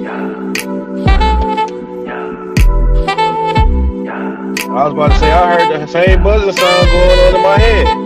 I was about to say, I heard the same buzzer sound going on in my head.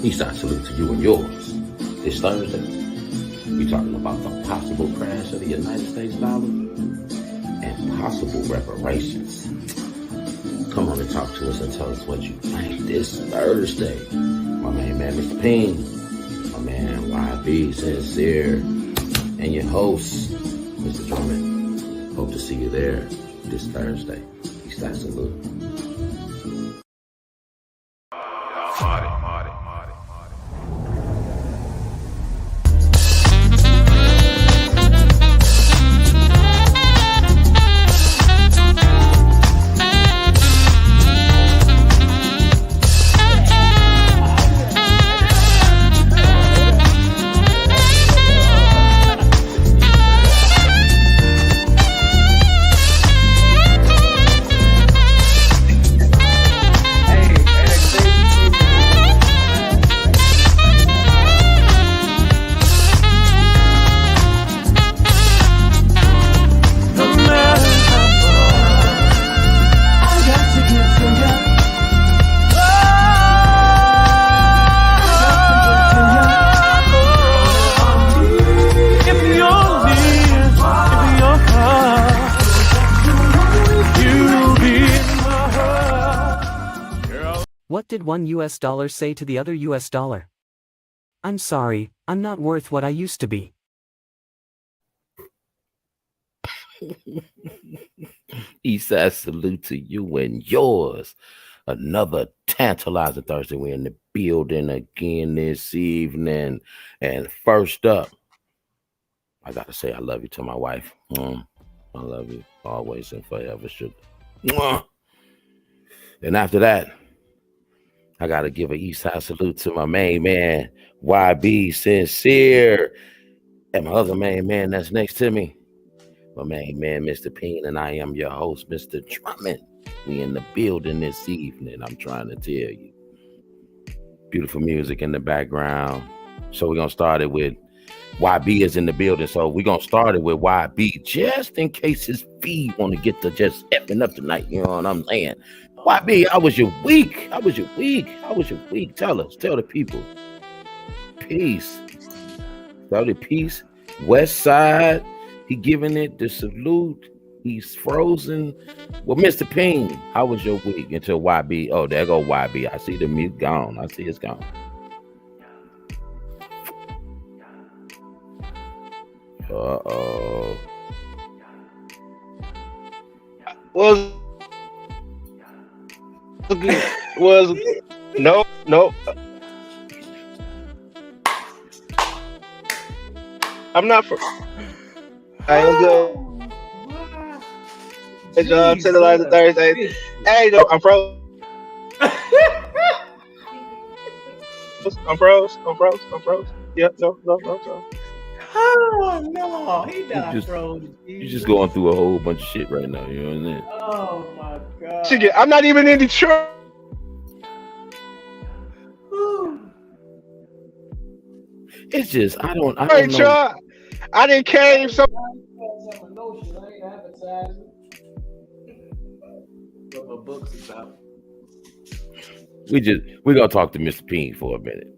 Eastside salute to you and yours. This Thursday, we talking about the possible crash of the United States dollar and possible reparations. Come on and talk to us and tell us what you think this Thursday. My main man, Mr. Ping, my man, YB, Sincere, and your host, Mr. Drummond. Hope to see you there this Thursday. Eastside salute. What did one US dollar say to the other US dollar? I'm sorry, I'm not worth what I used to be. Eastside salute to you and yours. Another tantalizing Thursday. We're in the building again this evening. And first up, I gotta say I love you to my wife. I love you always and forever, sugar. And after that, I gotta give an Eastside salute to my main man, YB Sincere, and my other main man that's next to me, my main man, Mr. Peen, and I am your host, Mr. Drummond. We in the building this evening, I'm trying to tell you. Beautiful music in the background. So we're gonna start it with YB is in the building. So we're gonna start it with YB just in case his feed want to get to just effing up tonight. You know what I'm saying? YB, how was your week? How was your week? How was your week? Tell us, tell the people. Peace. Tell the peace. West Side, he giving it the salute. He's frozen. Well, Mr. Ping, how was your week until YB? Oh, there go YB. I see the mute gone. I see it's gone. Uh-oh. Was no. I'm not for. I was good. Hey, job, Tantalizing Thursdays. Hey, no, I'm froze. I'm froze. Yep, no. Oh no, he not frozen. You're just going through a whole bunch of shit right now. You know what I'm saying? Oh my god. I'm not even in Detroit. It's just I don't know. I didn't came so. What my book's about. We're gonna talk to Mr. Peen for a minute.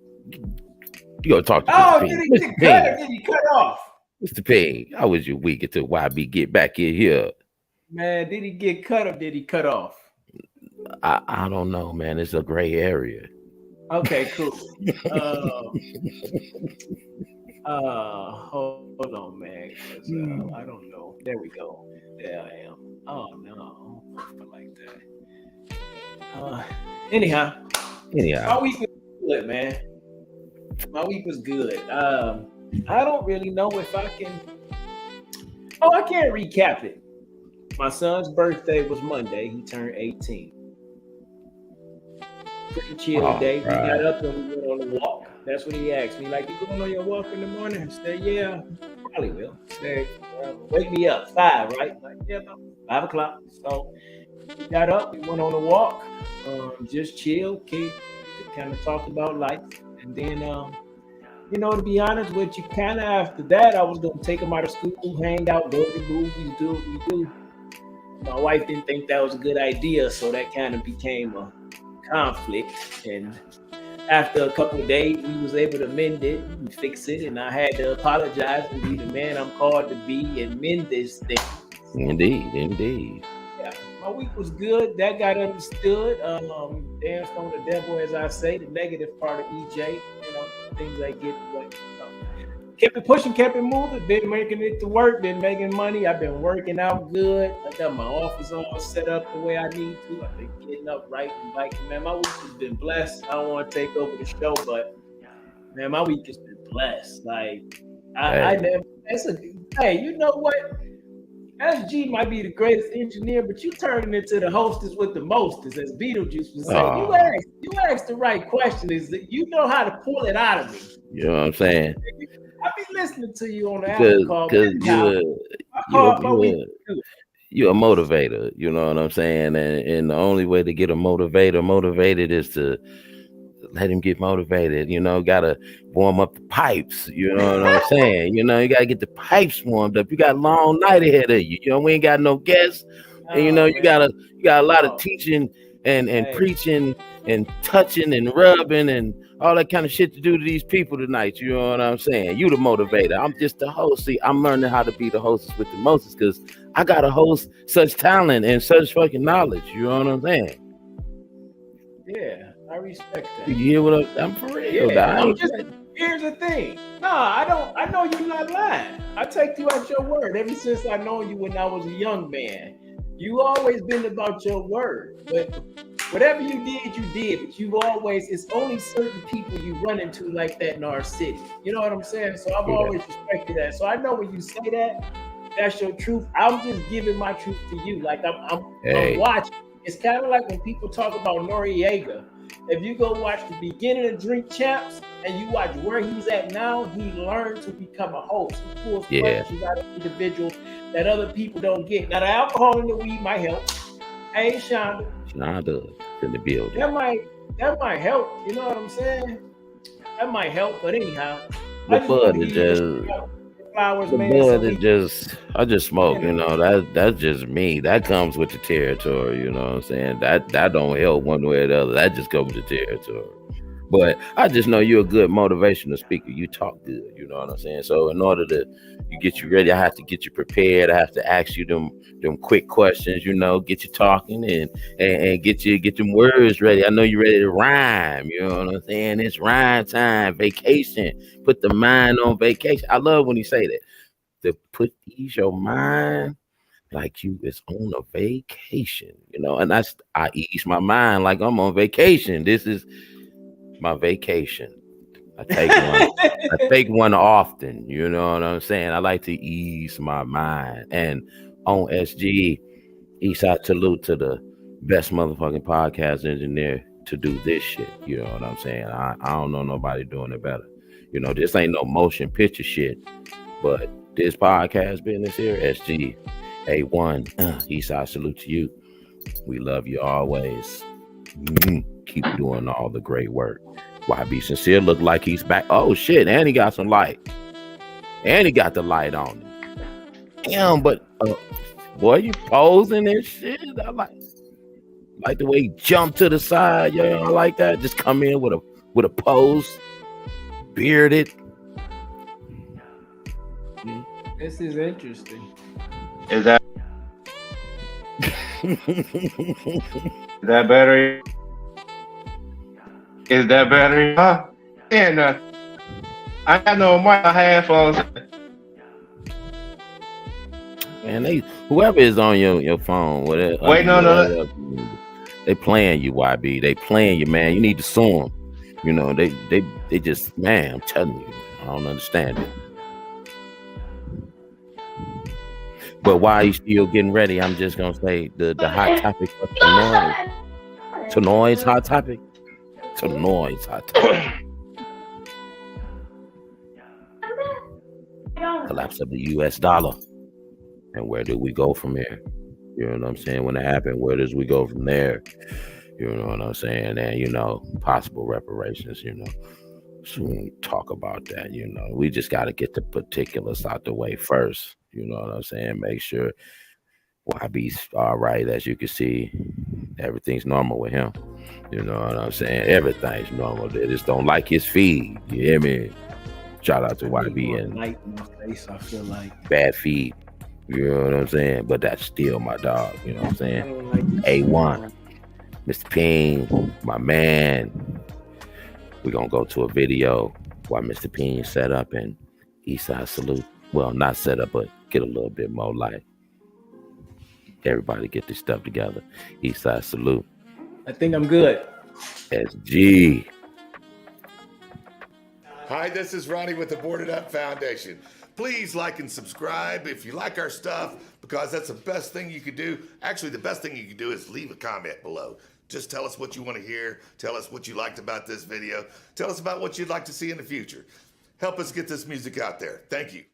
You gonna talk to Mr. Peen. Did he cut off? Mr. Peen, how was your week until YB get back in here? Man, did he get cut or did he cut off? I don't know, man. It's a gray area. Okay, cool. Hold on, man. I don't know. There we go. There I am. Oh no, I don't feel like that. Anyhow, my week was good, man. My week was good. I don't really know if I can. Oh, I can't recap it. My son's birthday was Monday. He turned 18. Pretty chill day. We got up and we went on a walk. That's what he asked me. Like, you going on your walk in the morning? I said, yeah, probably will. He said, wake me up. 5, right? Like, yeah, about 5 o'clock. So we got up. We went on a walk. Just chill. Kind of talked about life. And then, to be honest with you, kind of after that, I was going to take him out of school, hang out, go to the movies, do what we do. My wife didn't think that was a good idea, so that kind of became a conflict. And after a couple of days, we was able to mend it and fix it, and I had to apologize and be the man I'm called to be and mend this thing. Indeed. Yeah, my week was good. That got understood. Danced on the devil, as I say, the negative part of EJ. Things I get like. Kept it pushing, kept it moving, been making it to work, been making money. I've been working out good. I got my office all set up the way I need to. I've been getting up right and biking. Man, my week has been blessed. I don't want to take over the show, but man, my week has been blessed. Like I never. Hey, you know what? SG might be the greatest engineer, but you turning into the hostess with the mostest, as Beetlejuice was saying. You asked the right question. Is that you know how to pull it out of me? You know what I'm saying? I be listening to you on the Apple call. Because you're a motivator. You know what I'm saying? And the only way to get a motivator motivated is to let him get motivated. Gotta warm up the pipes. You know what I'm saying? You gotta get the pipes warmed up. You got a long night ahead of you. We ain't got no guests. And you got a lot of teaching and preaching and touching and rubbing and all that kind of shit to do to these people tonight. You know what I'm saying? You the motivator. I'm just the host. See, I'm learning how to be the hostess with the mostest because I got to host such talent and such fucking knowledge. You know what I'm saying? Yeah, I respect that. You hear what I'm for real? Yeah, Here's the thing. I don't. I know you're not lying. I take you at your word. Ever since I know you when I was a young man, you always been about your word. But whatever you did, you did. But you've always. It's only certain people you run into like that in our city. You know what I'm saying? So I've always respected that. So I know when you say that, that's your truth. I'm just giving my truth to you. Like I'm watching. It's kind of like when people talk about Noriega. If you go watch the beginning of Drink Champs and you watch where he's at now, he learned to become a host. He pulls questions out of individuals that other people don't get. Now, the alcohol and the weed might help. Hey, Shonda. Shonda in the building. That might help. You know what I'm saying? That might help. But anyhow, I just smoke, you know, that's just me. That comes with the territory, you know what I'm saying? That don't help one way or the other. That just comes with the territory. But I just know you're a good motivational speaker. You talk good, you know what I'm saying? So in order to get you ready, I have to get you prepared. I have to ask you them quick questions, you know, get you talking and get them words ready. I know you're ready to rhyme, you know what I'm saying? It's rhyme time, vacation. Put the mind on vacation. I love when you say that. To ease your mind like you is on a vacation, you know, and I ease my mind like I'm on vacation. This is my vacation. I take one often, you know what I'm saying? I like to ease my mind. And on SG, Eastside salute to the best motherfucking podcast engineer to do this shit. You know what I'm saying? I don't know nobody doing it better. You know, this ain't no motion picture shit, but this podcast business here, SG, A1, Eastside salute to you. We love you always. Keep doing all the great work. YB Sincere look like he's back. Oh shit, and he got some light. And he got the light on him. Damn, but boy, you posing and shit. I like the way he jumped to the side. Yeah, I like that. Just come in with a pose, bearded. This is interesting. Is that that better? Is that better? Huh? And I got no mic headphones. Man, whoever is on your phone, whatever. Wait, no. They playing you, YB. They playing you, man. You need to sue them. You know, they just, man, I'm telling you, I don't understand it. But while you still getting ready, I'm just gonna say the hot topic of tonight's hot topic. Tonight's hot topic. Collapse of the US dollar. And where do we go from here? You know what I'm saying? When it happened, where does we go from there? You know what I'm saying? And, you know, possible reparations, you know. So we talk about that, you know. We just got to get the particulars out the way first. You know what I'm saying? Make sure YB's all right. As you can see, everything's normal with him. You know what I'm saying? Everything's normal. They just don't like his feed. You hear me? Shout out to YB and light in my face, I feel like. Bad feed. You know what I'm saying? But that's still my dog. You know what I'm saying? A1, Mr. Ping, my man. We're going to go to a video while Mr. Ping set up and Eastside salute. Well, not set up, but get a little bit more light. Everybody get this stuff together. Eastside salute. I think I'm good. SG. Hi, this is Ronnie with the Boarded Up Foundation. Please like and subscribe if you like our stuff, because that's the best thing you could do. Actually, the best thing you could do is leave a comment below. Just tell us what you want to hear. Tell us what you liked about this video. Tell us about what you'd like to see in the future. Help us get this music out there. Thank you.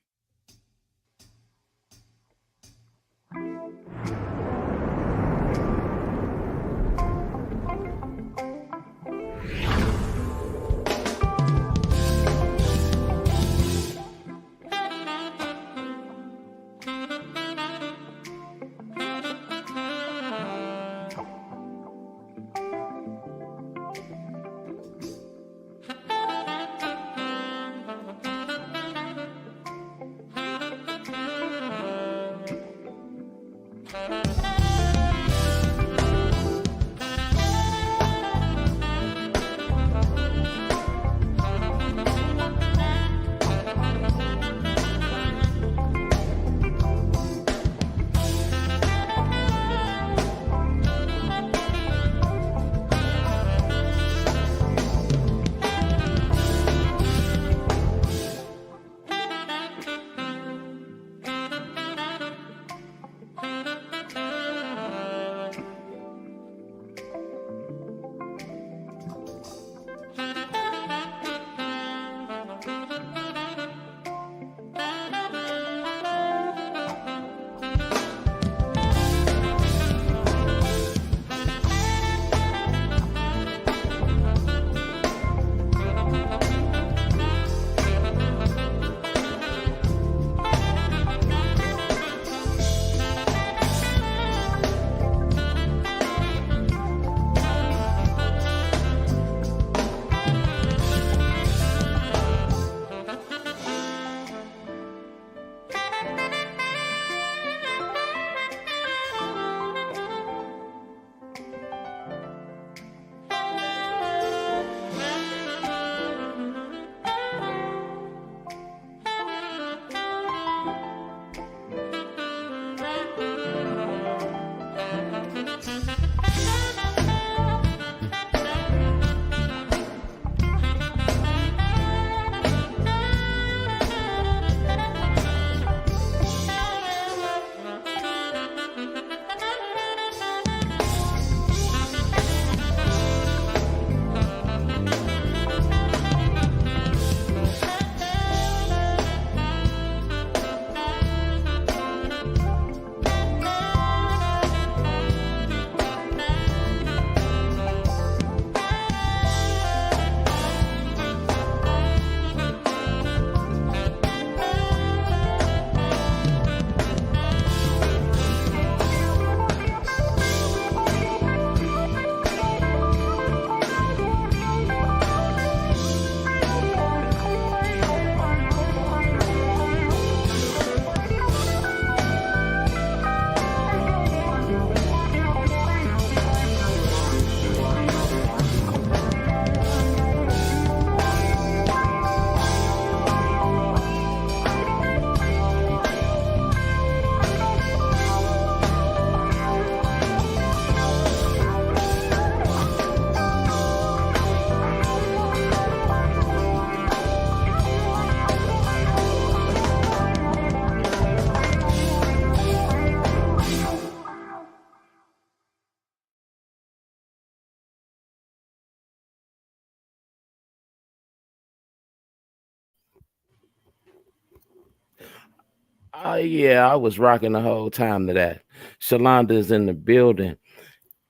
Yeah, I was rocking the whole time to that. Shalonda's in the building.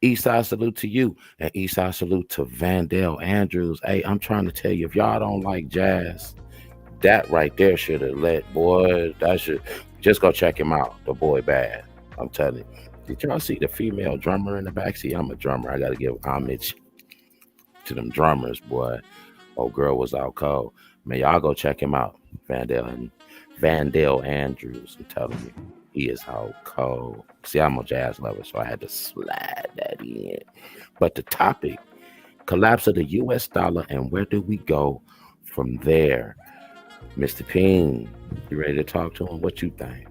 Eastside salute to you, and Eastside salute to Vandale Andrews. Hey, I'm trying to tell you, if y'all don't like jazz, that right there should have let boy. That should just go check him out. The boy bad. I'm telling you. Did y'all see the female drummer in the backseat? I'm a drummer. I gotta give homage to them drummers, boy. Old girl was out cold. Man, y'all go check him out. Vandale Andrews. I'm telling you, he is out cold. See, I'm a jazz lover, so I had to slide that in. But the topic, collapse of the US dollar, and where do we go from there? Mr. Ping, you ready to talk to him? What you think?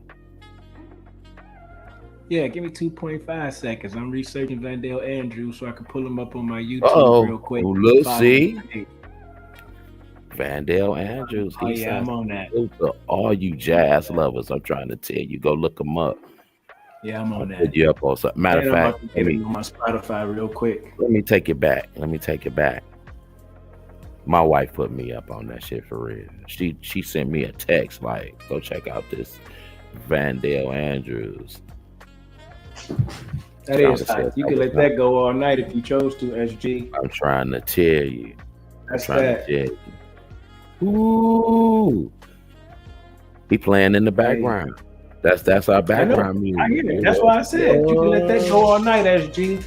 Yeah, give me 2.5 seconds. I'm researching Vandale Andrews so I can pull him up on my YouTube real quick. Let's see. Vandale Andrews. Oh, yeah, I'm on that. To all you jazz lovers, I'm trying to tell you, go look him up. Yeah, I'm on that. Put you up on something. Matter of fact, let me on my Spotify real quick. Let me take it back. My wife put me up on that shit for real. She sent me a text like, go check out this Vandale Andrews. That is hot. You can let that go all night if you chose to, SG. I'm trying to tell you. That's that. Ooh. He playing in the background. That's our background music. I hear it. That's why I said you can let that go all night, SG.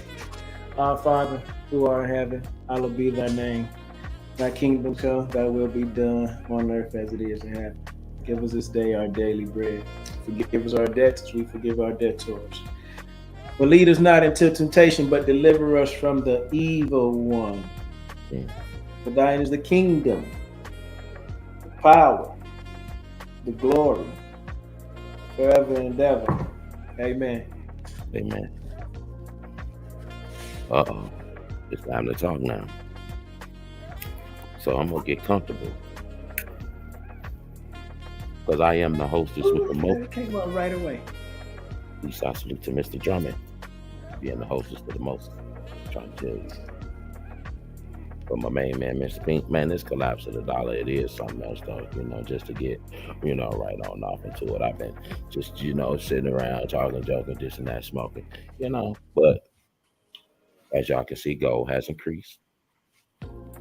Our Father, who art in heaven, hallowed be thy name. Thy kingdom come, thy will be done on earth as it is in heaven. Give us this day our daily bread. Forgive us our debts as we forgive our debtors. But lead us not into temptation, but deliver us from the evil one. For thine is the kingdom, the power, the glory, forever and ever. Amen. Amen. Uh-oh. It's time to talk now. So I'm going to get comfortable. Because I am the hostess with the most. It came up right away. I salute to Mr. Drummond, being the hostess with the most. I'm trying to tell you. But my main man, Mr. Pink, man, this collapse of the dollar, it is something else, though, just to get, right on off into it. I've been just, sitting around, talking, joking, this and that, smoking, But as y'all can see, gold has increased.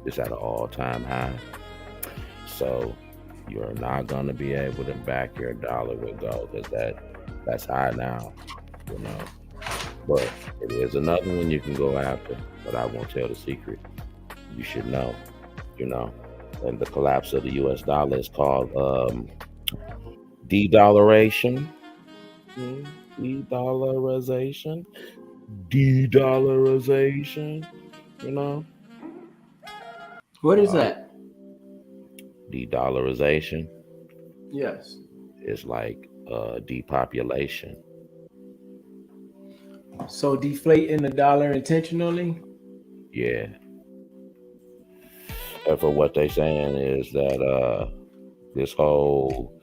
It's at an all-time high. So you're not going to be able to back your dollar with gold because that's high now, But it is another one you can go after, but I won't tell the secret. You should know, And the collapse of the US dollar is called de-dollarization. De-dollarization. What is that? De-dollarization. Yes. Is like depopulation. So deflating the dollar intentionally? Yeah. And for what they're saying is that this whole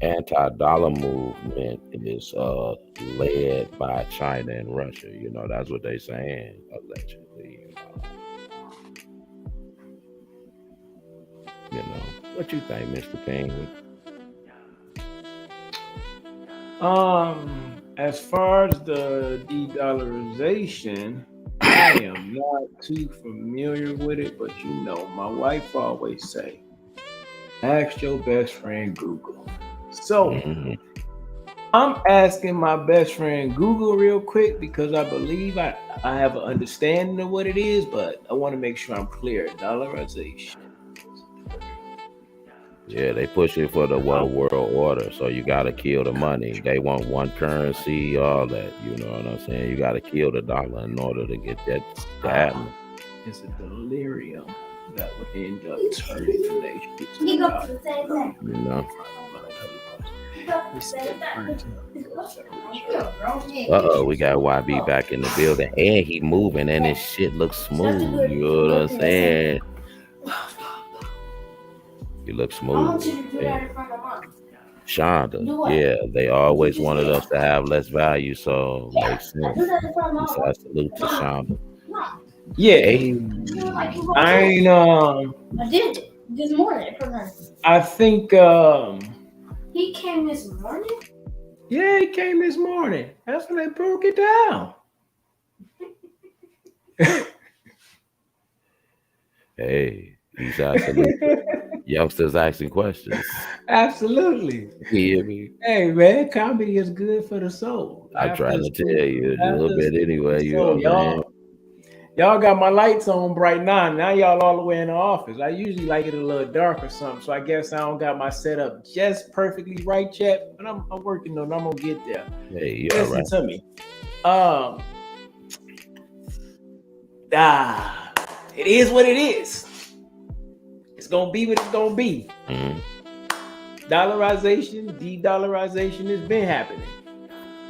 anti-dollar movement is led by China and Russia. That's what they're saying, allegedly. What you think, Mr. Penguin? As far as the de-dollarization, I am not too familiar with it, but my wife always say, ask your best friend Google. So I'm asking my best friend Google real quick because I believe I have an understanding of what it is, but I want to make sure I'm clear. Dollarization. Yeah, they push it for the one world order, so you got to kill the money. They want one currency, all that. You know what I'm saying? You got to kill the dollar in order to get that to happen. It's a delirium that would end up turning the nation to God. We got YB back in the building, and he moving, and his shit looks smooth. You know what I'm saying? He looks smooth. Shonda, yeah, they always wanted us to have less value, so it makes sense. So I salute to Shonda. Yeah, I did this morning. I think He came this morning? Yeah, he came this morning. That's when they broke it down. Hey, he's asking youngsters asking questions. Absolutely. You hear me? Hey, man, comedy is good for the soul. I'm trying to tell you a little bit anyway. You know So what I'm saying? y'all got my lights on bright now. Now y'all all the way in the office. I usually like it a little dark or something, so I guess I don't got my setup just perfectly right yet. But I'm working on it. I'm gonna get there. Hey, you all Listen right? to me. It is what it is. It's gonna be what it's gonna be. Mm-hmm. Dollarization, de-dollarization has been happening.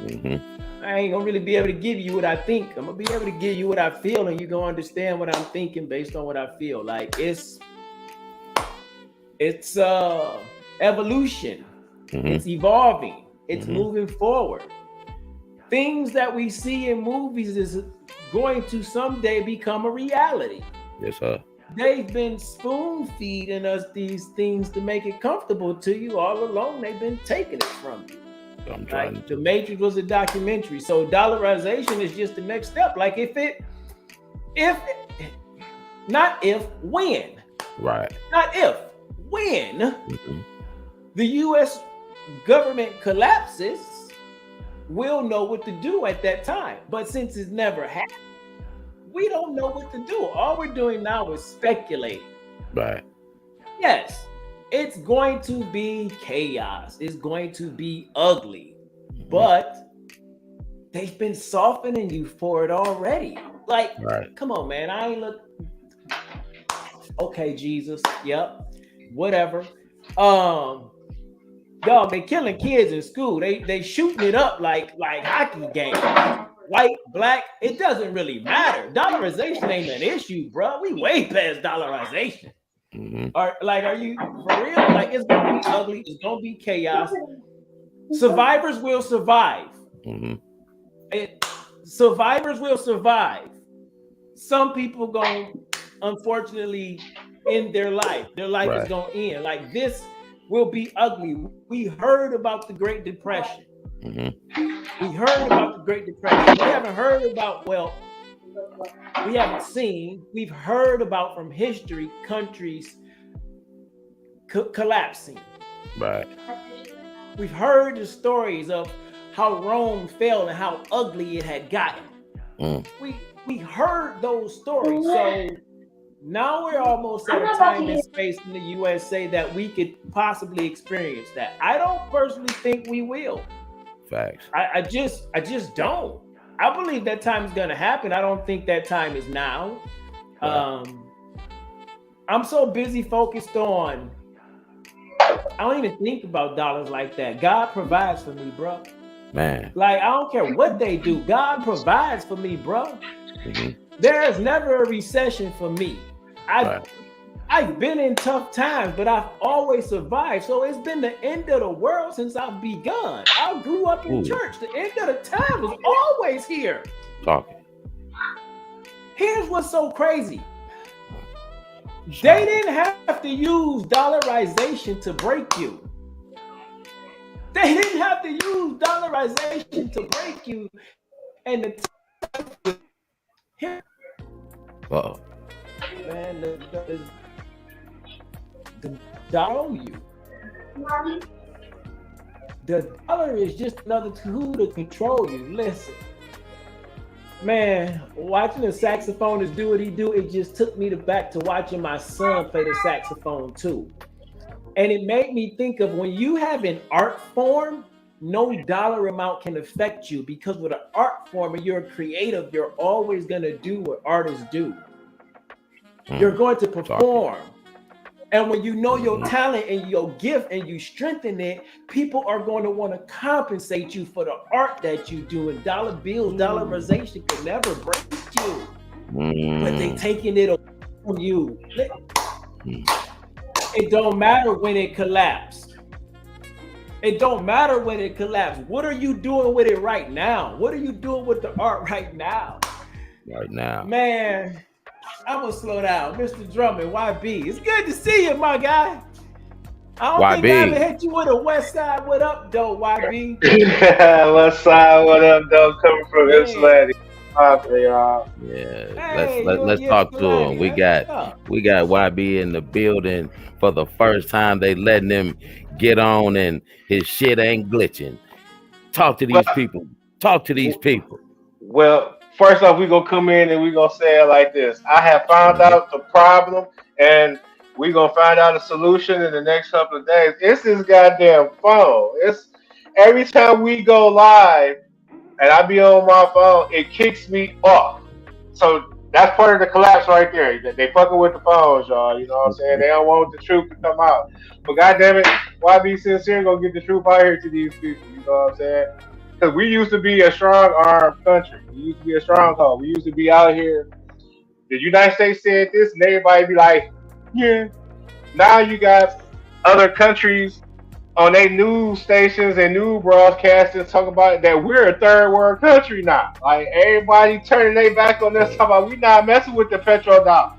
Mm-hmm. I ain't gonna really be able to give you what I think. I'm gonna be able to give you what I feel, and you're gonna understand what I'm thinking based on what I feel. Like it's evolution. Mm-hmm. It's evolving. It's Mm-hmm. moving forward. Things that we see in movies is going to someday become a reality. Yes, sir. They've been spoon feeding us these things to make it comfortable to you all along. They've been taking it from you. I'm trying Like to. The Matrix was a documentary, so dollarization is just the next step. Like when, Right. not if, when Mm-hmm. the U.S. government collapses, we'll know what to do at that time. But since it's never happened, we don't know what to do. All we're doing now is speculating. Right. Yes, it's going to be chaos. It's going to be ugly. But they've been softening you for it already. Like, Right. come on, man. I ain't look. Okay, Jesus. Yep. Whatever. Y'all been killing kids in school. They shooting it up like hockey games. White, black, it doesn't really matter. Dollarization ain't an issue, bro. We way past dollarization. Mm-hmm. Are you for real? Like, it's gonna be ugly. It's gonna be chaos. Survivors will survive. Mm-hmm. Survivors will survive. Some people gonna unfortunately end their life. Their life is gonna end. Like, this will be ugly. We heard about the Great Depression. Mm-hmm. We heard about the Great Depression. We haven't heard about, we haven't seen. We've heard about from history countries collapsing. Right. We've heard the stories of how Rome fell and how ugly it had gotten. Mm. We heard those stories. So now we're almost at a time and space in the USA that we could possibly experience that. I don't personally think we will. Facts. I just don't. I believe that time is gonna happen. I don't think that time is now. Right. I'm so busy focused on. I don't even think about dollars like that. God provides for me, bro. Man. Like, I don't care what they do. God provides for me, bro. Mm-hmm. There's never a recession for me. I've been in tough times, but I've always survived. So it's been the end of the world since I've begun. I grew up in church. The end of the time was always here. Talking. Here's what's so crazy. They didn't have to use dollarization to break you. They didn't have to use dollarization to break you. And Uh-oh. Man, the dollar you. The dollar is just another tool to control you. Listen, man, watching the saxophonist do what he do, it just took me back to watching my son play the saxophone too. And it made me think of when you have an art form, no dollar amount can affect you, because with an art form and you're creative, you're always going to do what artists do. You're going to perform. And when you know your talent and your gift and you strengthen it, people are going to want to compensate you for the art that you do. And dollar bills, dollarization can never break you. But they taking it away from you. It don't matter when it collapsed. It don't matter when it collapsed. What are you doing with it right now? What are you doing with the art right now? Right now. I don't think I YB. ever hit you with a West Side what up, though, YB. What's side? What up, though? Coming from Man. Ypsilanti. Y'all. Yeah, Hey, let's talk to him. We got YB in the building for the first time. They letting him get on, and his shit ain't glitching. Talk to these people. Talk to these people. Well, first off, we gonna come in and we gonna say it like this. I have found out the problem, and we gonna find out a solution in the next couple of days. It's this goddamn phone. It's every time we go live and I be on my phone, it kicks me off. So that's part of the collapse right there. They fucking with the phones, y'all. You know what I'm saying? They don't want the truth to come out. But goddamn it, why be sincere? Gonna get the truth out here to these people. You know what I'm saying? Because we used to be a strong armed country. We used to be a stronghold. We used to be out here. The United States said this, and everybody be like, yeah. Now you got other countries on their news stations and news broadcasters talking about that we're a third world country now. Like everybody turning their back on us, talking about we not messing with the petrodollar.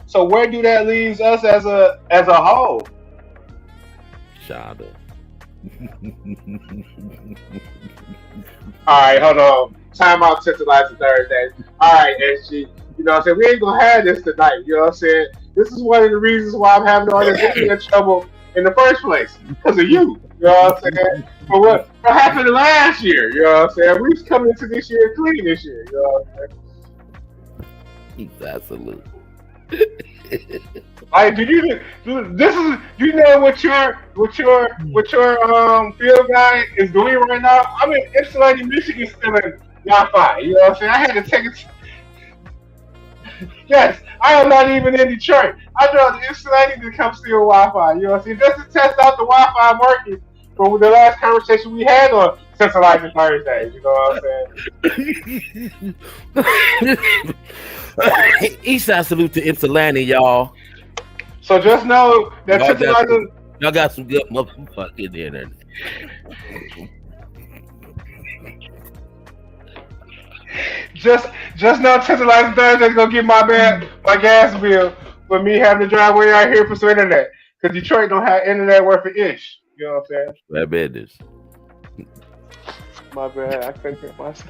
So where do that leaves us as a whole? Shonda. All right, hold on. Time out, Tantalizing Thursdays. All right, SG. You know what I'm saying? We ain't gonna have this tonight. You know what I'm saying? This is one of the reasons why I'm having all this internet trouble in the first place. Because of you. You know what I'm saying? But what happened last year? You know what I'm saying? We've come into this year clean this year. You know what I'm saying? Absolutely. Like, do you know what your field guy is doing right now? I'm in Ypsilanti, Michigan, still in Wi-Fi. You know what I'm saying? I had to take it. Yes, I am not even in Detroit. I drove to Ypsilanti to come steal Wi-Fi. You know what I'm saying? Just to test out the Wi-Fi working from the last conversation we had on Tantalizing Thursdays. You know what I'm saying? East side salute to Ypsilanti, y'all. So just know that y'all got some good motherfucking internet. Just know Tantalizing Thursday is gonna get my gas bill for me having to drive way out here for some internet. Because Detroit don't have internet worth an ish. You know what I'm saying? That business. My bad, I couldn't hear myself.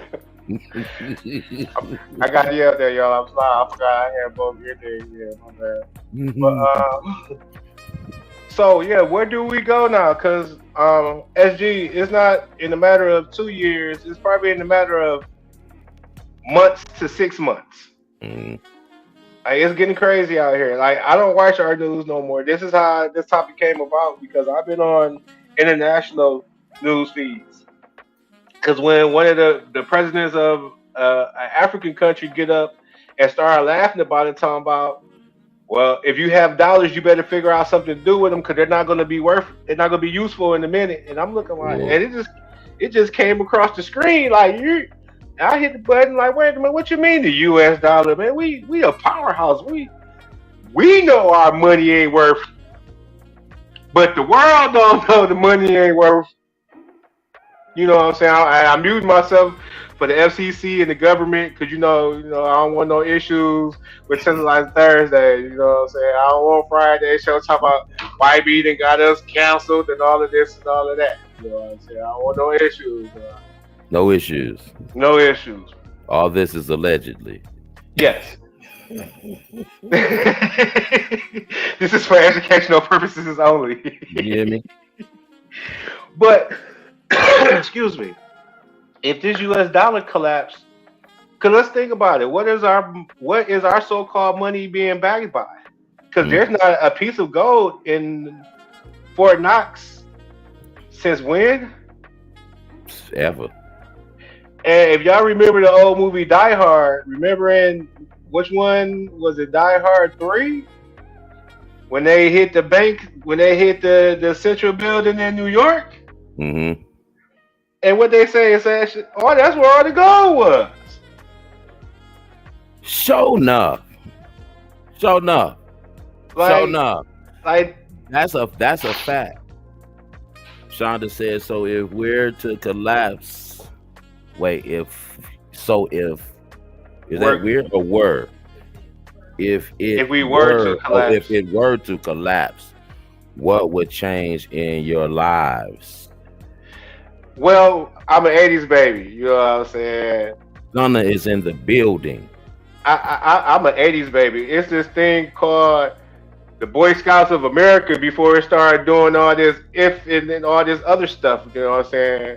I got you out there, y'all. I'm sorry. I forgot I had both ear things. Yeah, my bad. But so yeah, where do we go now? Because SG, it's not in a matter of 2 years. It's probably in a matter of months to 6 months. Like, it's getting crazy out here. Like, I don't watch our news no more. This is how this topic came about because I've been on international news feeds. Because when one of the presidents of an African country get up and start laughing about it, talking about, well, if you have dollars, you better figure out something to do with them because they're not going to be they're not going to be useful in a minute. And I'm looking like, and it just came across the screen like I hit the button like, wait a minute, what you mean the U.S. dollar, man? We a powerhouse. We know our money ain't worth, but the world don't know the money ain't worth. You know what I'm saying? I muted myself for the FCC and the government because you know I don't want no issues with Tantalizing Thursday. You know what I'm saying? I don't want Friday show talk about YB done got us canceled and all of this and all of that. You know what I'm saying? I don't want no issues. No issues. No issues. All this is allegedly. Yes. This is for educational purposes only. You hear me? But excuse me. If this U.S. dollar collapse, because let's think about it. What is our so-called money being backed by? Because there's not a piece of gold in Fort Knox since when? Ever. And if y'all remember the old movie Die Hard, remembering which one was it? Die Hard 3? When they hit the bank, when they hit the Central Building in New York. Mm-hmm. And what they say is actually, that's where all the gold was. Show enough. Like that's a fact. Shonda said, so if we're to collapse, is that weird or were? If it were to collapse, what would change in your lives? Well, I'm an '80s baby. You know what I'm saying? Gunna is in the building. I'm an '80s baby. It's this thing called the Boy Scouts of America before it started doing all this if and all this other stuff. You know what I'm saying?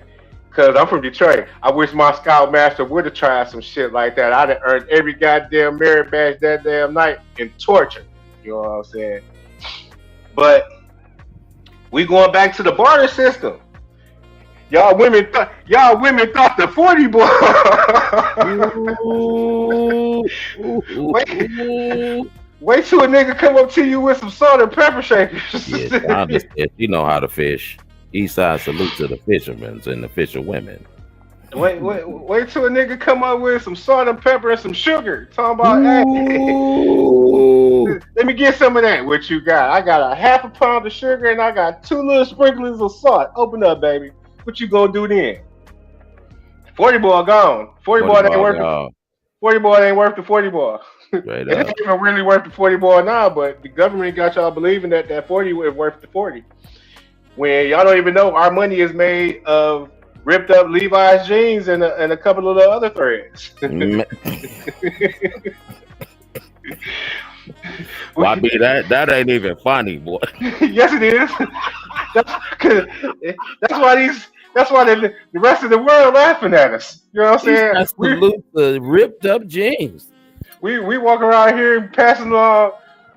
Cause I'm from Detroit. I wish my scoutmaster would have tried some shit like that. I'd have earned every goddamn merit badge that damn night in torture. You know what I'm saying? But we going back to the barter system. Y'all women thought the 40 boy. Wait till a nigga come up to you with some salt and pepper shakers. Yeah, I understand. You know how to fish. Eastside salute to the fishermen and the fisherwomen. Wait till a nigga come up with some salt and pepper and some sugar. Talking about, hey, let me get some of that. What you got? I got a half a pound of sugar and I got 2 little sprinklers of salt. Open up, baby. What you gonna do then? 40 ball gone. 40 ball ain't worth the 40 ball ain't worth the 40 ball. It ain't even really worth the 40 ball now, but the government got y'all believing that 40 is worth the 40. When y'all don't even know our money is made of ripped up Levi's jeans and a couple of the other threads. Well, I mean, that ain't even funny, boy. Yes, it is. That's why the rest of the world laughing at us. You know what I'm saying? That's the ripped up jeans. We walk around here passing on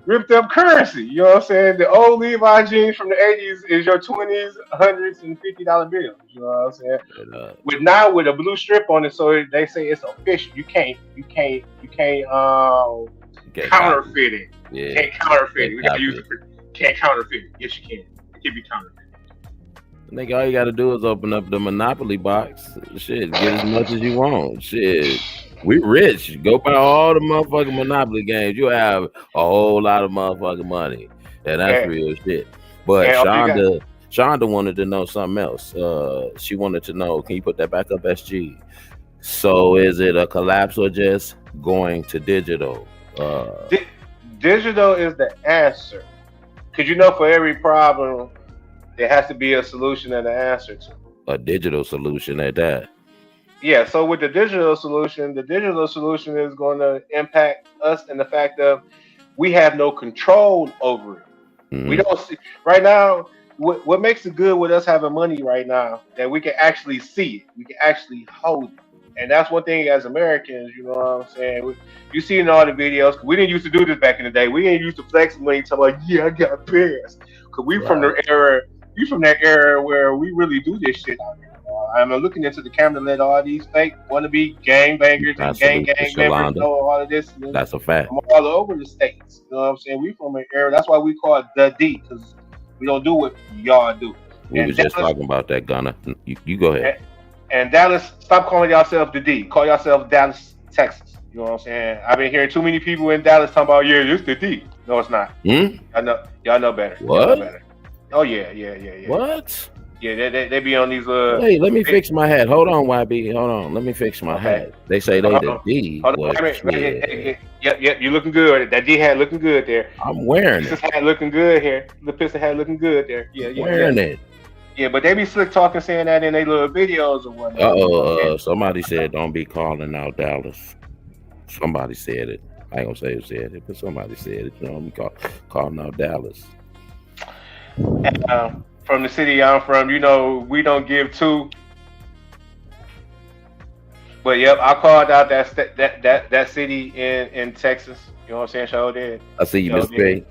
ripped up currency. You know what I'm saying? The old Levi jeans from the 80s is your 20s, 100s, and $50 bills. You know what I'm saying? With a blue strip on it, so they say it's official. You can't counterfeit it. Yeah. You can't counterfeit it. We gotta use it for can't counterfeit it. Yes, you can. It can be counterfeit. Nigga, all you gotta do is open up the Monopoly box. Shit, get as much as you want. Shit. We rich. Go buy all the motherfucking Monopoly games. You have a whole lot of motherfucking money. And that's real shit. But Shonda wanted to know something else. She wanted to know, can you put that back up, SG? So is it a collapse or just going to digital? Digital is the answer. Because you know, for every problem, there has to be a solution and an answer to. A digital solution at that. Yeah, so with the digital solution is going to impact us in the fact of we have no control over it. Mm-hmm. We don't see right now. What makes it good with us having money right now that we can actually see it, we can actually hold it, and that's one thing as Americans. You know what I'm saying? You see in all the videos. We didn't used to do this back in the day. We didn't used to flex money. Talking about, yeah, I got bands. Cause we from the era. You from that era where we really do this shit out here. I'm looking into the camera, let all these fake wannabe gangbangers and gang members know all of this. That's a fact. I'm all over the states. You know what I'm saying? We from an era. That's why we call it the D, because we don't do what y'all do. We were just talking about that, Gunna. You go ahead. And Dallas, stop calling yourself the D. Call yourself Dallas, Texas. You know what I'm saying? I've been hearing too many people in Dallas talking about, yeah, it's the D. No, it's not. Y'all know better. What? Y'all know better. Oh yeah. What? Yeah, they be on these. Hey, let me fix my hat. Hold on, YB. Hold on. Let me fix my hat. They say they the D. Hold on. Yep. You looking good. That D hat looking good there. I'm wearing it. Hat looking good here. The pistol hat looking good there. Yeah. Wearing it. Yeah, but they be slick talking, saying that in their little videos or whatnot. Somebody said don't be calling out Dallas. Somebody said it. I ain't gonna say who said it, but somebody said it. You know, we calling out Dallas. From the city I'm from, you know, we don't give two. But yep, I called out that city in Texas. You know what I'm saying? Sure did. I see you, Miss P.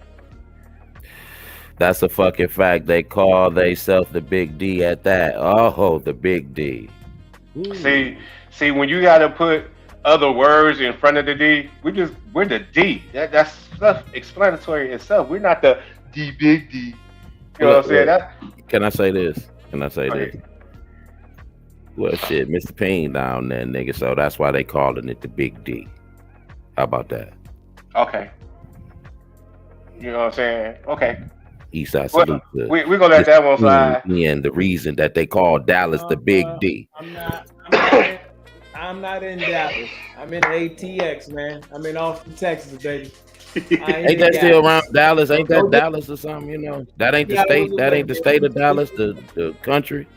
That's a fucking fact. They call theyself the Big D at that. Oh, the Big D. Ooh. See, when you gotta put other words in front of the D, we're the D. That's self-explanatory itself. We're not the Big D. You know what I'm saying? Can I say this? Well, shit, Mr. Payne down there, nigga. So that's why they calling it the Big D. How about that? Okay. You know what I'm saying? Okay. Eastside salute. We're gonna let that one slide. And the reason that they call Dallas the Big D. I'm not in Dallas. I'm in ATX, man. I'm in Austin, Texas, baby. Ain't that still around Dallas? Ain't that Dallas or something? You know, that ain't the state. That ain't the state of Dallas. The country.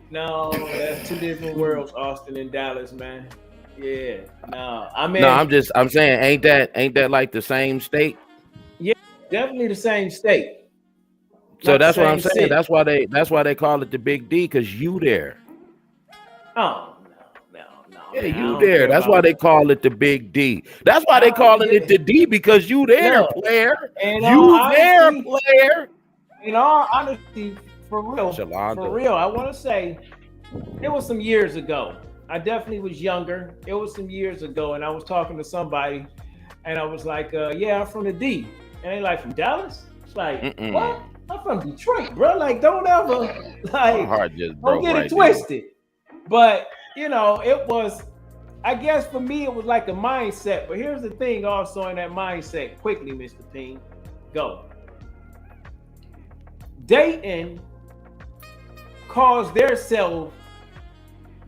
No, that's two different worlds, Austin and Dallas, man. Yeah, no, I mean, No, I'm saying, ain't that like the same state? Yeah, definitely the same state. So Not that's the what I'm same saying. city. That's why they call it the Big D, because you there. Oh no, Yeah, man, I you don't there. care That's about why they that. call it the Big D. That's why they calling it the D, because you there, Look, player. in all You there, honesty, player. In all honesty, for real, Shalonda. I want to say it was some years ago. I definitely was younger. It was some years ago, and I was talking to somebody, and I was like, "Yeah, I'm from the D," and they like, "From Dallas?" It's like, "What? I'm from Detroit, bro. Like, don't ever like, don't get it twisted." But you know, it was. I guess for me, it was like a mindset. But here's the thing, also in that mindset. Quickly, Mr. Ping, go. Dayton calls theirself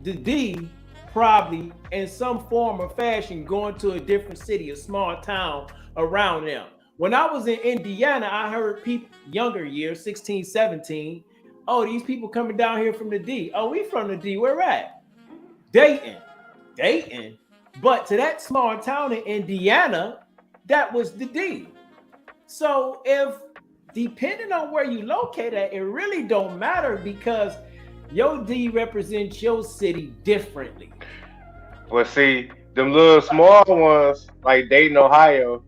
the D, probably in some form or fashion, going to a different city, a small town around them. When I was in Indiana, I heard people younger years, 16, 17, oh, these people coming down here from the D. Oh, we from the D. Where at? Dayton. But to that small town in Indiana, that was the D. So if depending on where you locate at, it really don't matter because your D represents your city differently. Well, see, them little small ones like Dayton, Ohio,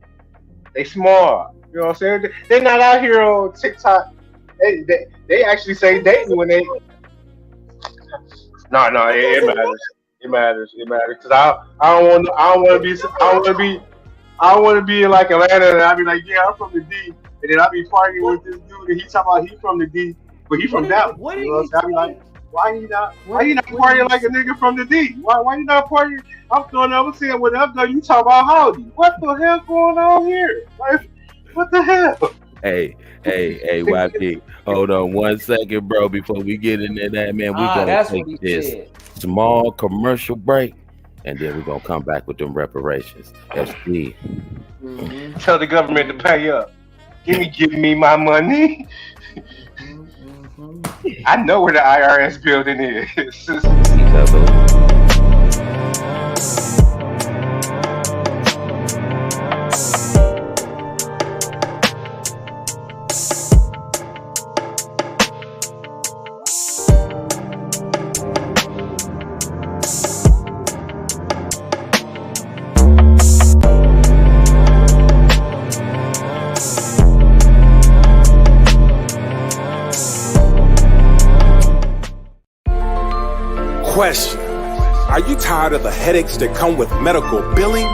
they small. You know what I'm saying? They're not out here on TikTok. They actually say Dayton when they. No, it matters. It matters. Because I don't want to be like Atlanta and I be like, yeah, I'm from the D, and then I be partying with this dude and he talking about he from the D, but he from Dallas. You know what I'm saying? I be like, why you not partying like a nigga from the D? Why you not partying? I'm saying what I'm doing. You talking about howdy? What the hell going on here? Like, what the hell? Hey, YP, hold on 1 second, bro. Before we get into that, man, we gonna take this small commercial break, and then we're gonna come back with them reparations. SD. Mm-hmm. Tell the government to pay up. Give me my money. I know where the IRS building is. Question: are you tired of the headaches that come with medical billing?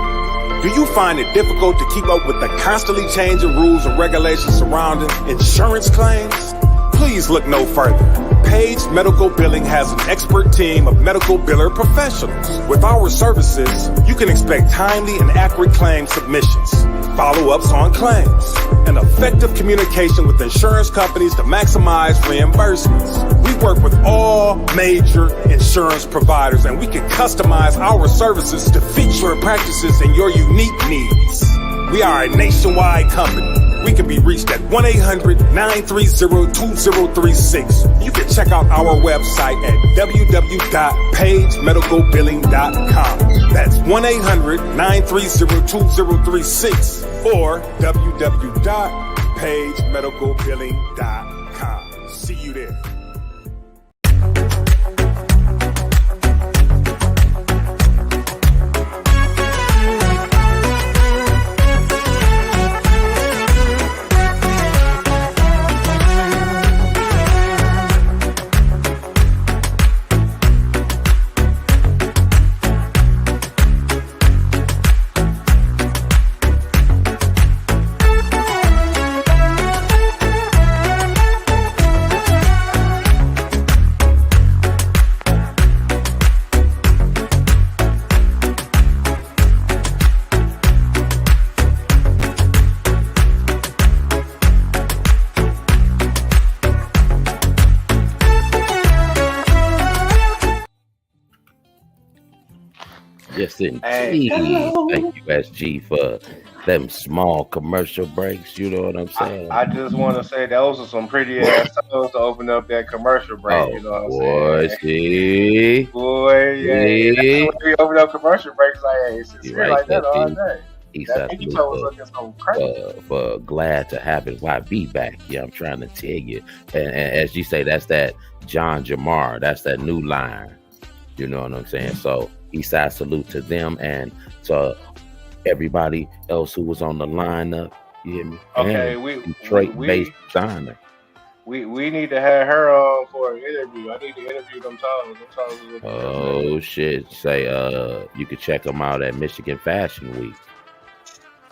Do you find it difficult to keep up with the constantly changing rules and regulations surrounding insurance claims? Please look no further. Page Medical Billing has an expert team of medical biller professionals. With our services, you can expect timely and accurate claim submissions, follow-ups on claims, and effective communication with insurance companies to maximize reimbursements. We work with all major insurance providers, and we can customize our services to fit your practices and your unique needs. We are a nationwide company. We can be reached at 1-800-930-2036. You can check out our website at www.pagemedicalbilling.com. That's 1-800-930-2036 or www.pagemedicalbilling.com. See you there. Yes, indeed. Thank you, SG, for them small commercial breaks. You know what I'm saying? I just want to say those are some pretty ass songs to open up that commercial break. Oh, You know what I'm boy, saying? see, Boy, yeah. That's see, when we open up commercial breaks. Like, hey, it's you sincere right like there, that all P. day. East That Side pinky Salute toe was looking so crazy. for glad to have it YB back. Yeah, I'm trying to tell you. And as you say, that's that John Jamar. That's that new line. You know what I'm saying? So East Side Salute to them and to everybody else who was on the lineup. You hear me? Okay, And Detroit-based designer. we need to have her on for an interview. I need to interview them toes. Them toes is looking real Oh shit! Say, you can check them out at Michigan Fashion Week.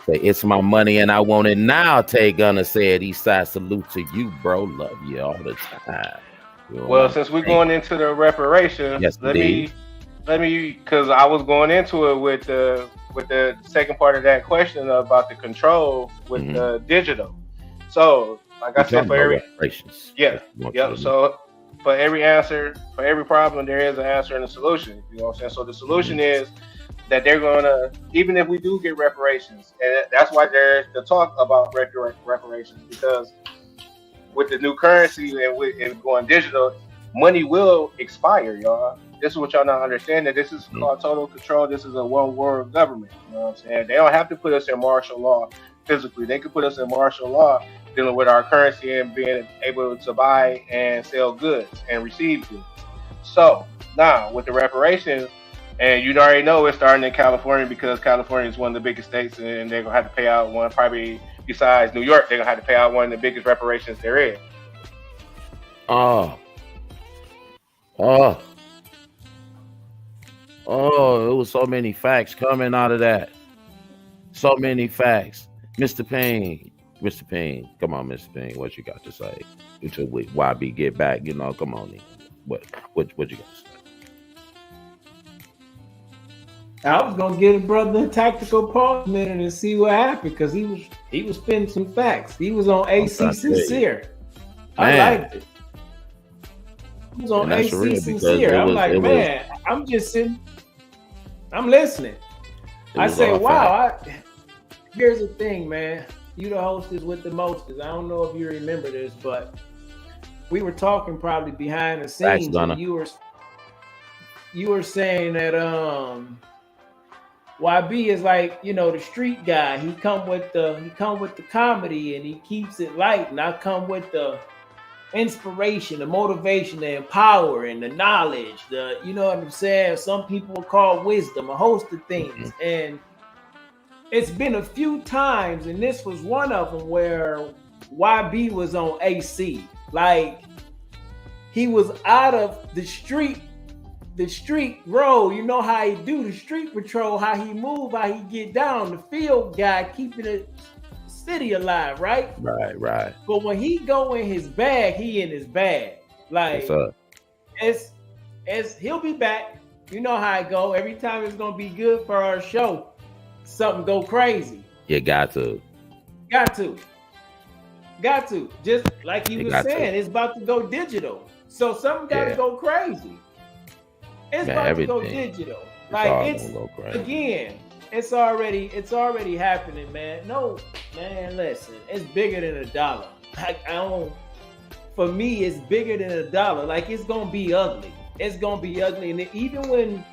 Say, it's my money and I want it now. Tay Gunner said, East Side Salute to you, bro. Love you all the time. You know well, since we're going into the reparations, yes, let me, because I was going into it with the second part of that question about the control with the digital. So, like I said, for every reparations. Yep. So for every answer, for every problem, there is an answer and a solution. You know what I'm saying? So the solution is that they're gonna, even if we do get reparations, and that's why there's the talk about reparations, because with the new currency and going digital, money will expire, y'all. This is what y'all not understand, that this is called total control. This is a one world government. You know what I'm saying? They don't have to put us in martial law physically. They could put us in martial law dealing with our currency and being able to buy and sell goods and receive goods. So now with the reparations, and you already know it's starting in California, because California is one of the biggest states, and they're gonna have to pay out one, probably besides New York, they're gonna have to pay out one of the biggest reparations there is. Oh, it was so many facts coming out of that. So many facts. Mr. Payne, come on, Mr. Payne, what you got to say? Until YB get back, you know, come on in. What you got to say? I was gonna get a brother a tactical pause minute and see what happened, because he was spinning some facts. He was on AC Sincere. I liked it. He was on AC Sincere. I'm like, man, I'm just sitting, I'm listening. I say, wow. Here's the thing, man. You the hostess with the mostest. I don't know if you remember this, but we were talking probably behind the scenes. And you were saying that YB is like, you know, the street guy. He come with the comedy and he keeps it light, and I come with the inspiration, the motivation, the empower, and the knowledge, you know what I'm saying? Some people will call wisdom, a host of things. And it's been a few times, and this was one of them, where YB was on AC. Like, he was out of the street road. You know how he do the street patrol, how he move, how he get down. The field guy keeping the city alive, right? Right. But when he go in his bag, he in his bag. Like, it's he'll be back. You know how it go. Every time it's gonna be good for our show, something go crazy. You got to. Just like he was saying, it's about to go digital. So something got to go crazy. It's about to go digital. Like, again, it's already happening, man. No, man, listen, it's bigger than $1. Like, for me, it's bigger than $1. Like, it's gonna be ugly. And even when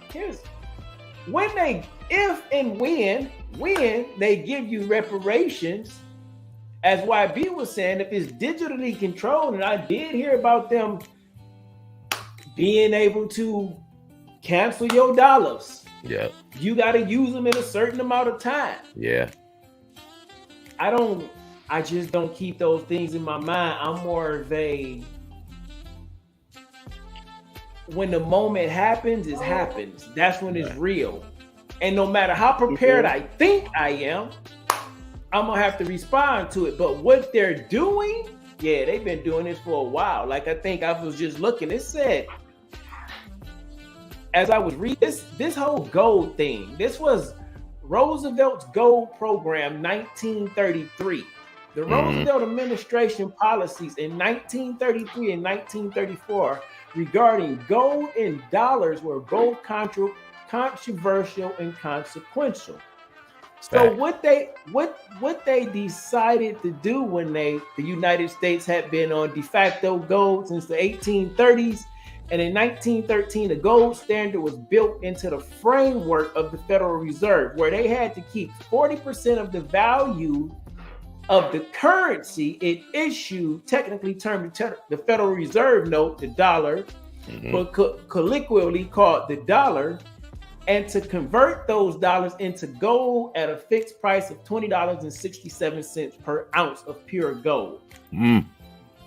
they give you reparations, as YB was saying, if it's digitally controlled, and I did hear about them being able to cancel your dollars. Yeah. You got to use them in a certain amount of time. Yeah. I just don't keep those things in my mind. I'm more of a, when the moment happens, it happens. That's when it's real. And no matter how prepared I think I am, I'm going to have to respond to it. But what they're doing, yeah, they've been doing this for a while. Like, I think I was just looking, it said, as I was reading this whole gold thing, this was Roosevelt's gold program, 1933. The Roosevelt administration policies in 1933 and 1934 regarding gold and dollars were both controversial and consequential. So what they decided to do when the United States had been on de facto gold since the 1830s, and in 1913 the gold standard was built into the framework of the Federal Reserve, where they had to keep 40% of the value of the currency it issued, technically termed the Federal Reserve note, the dollar, but colloquially called the dollar, and to convert those dollars into gold at a fixed price of $20.67 per ounce of pure gold.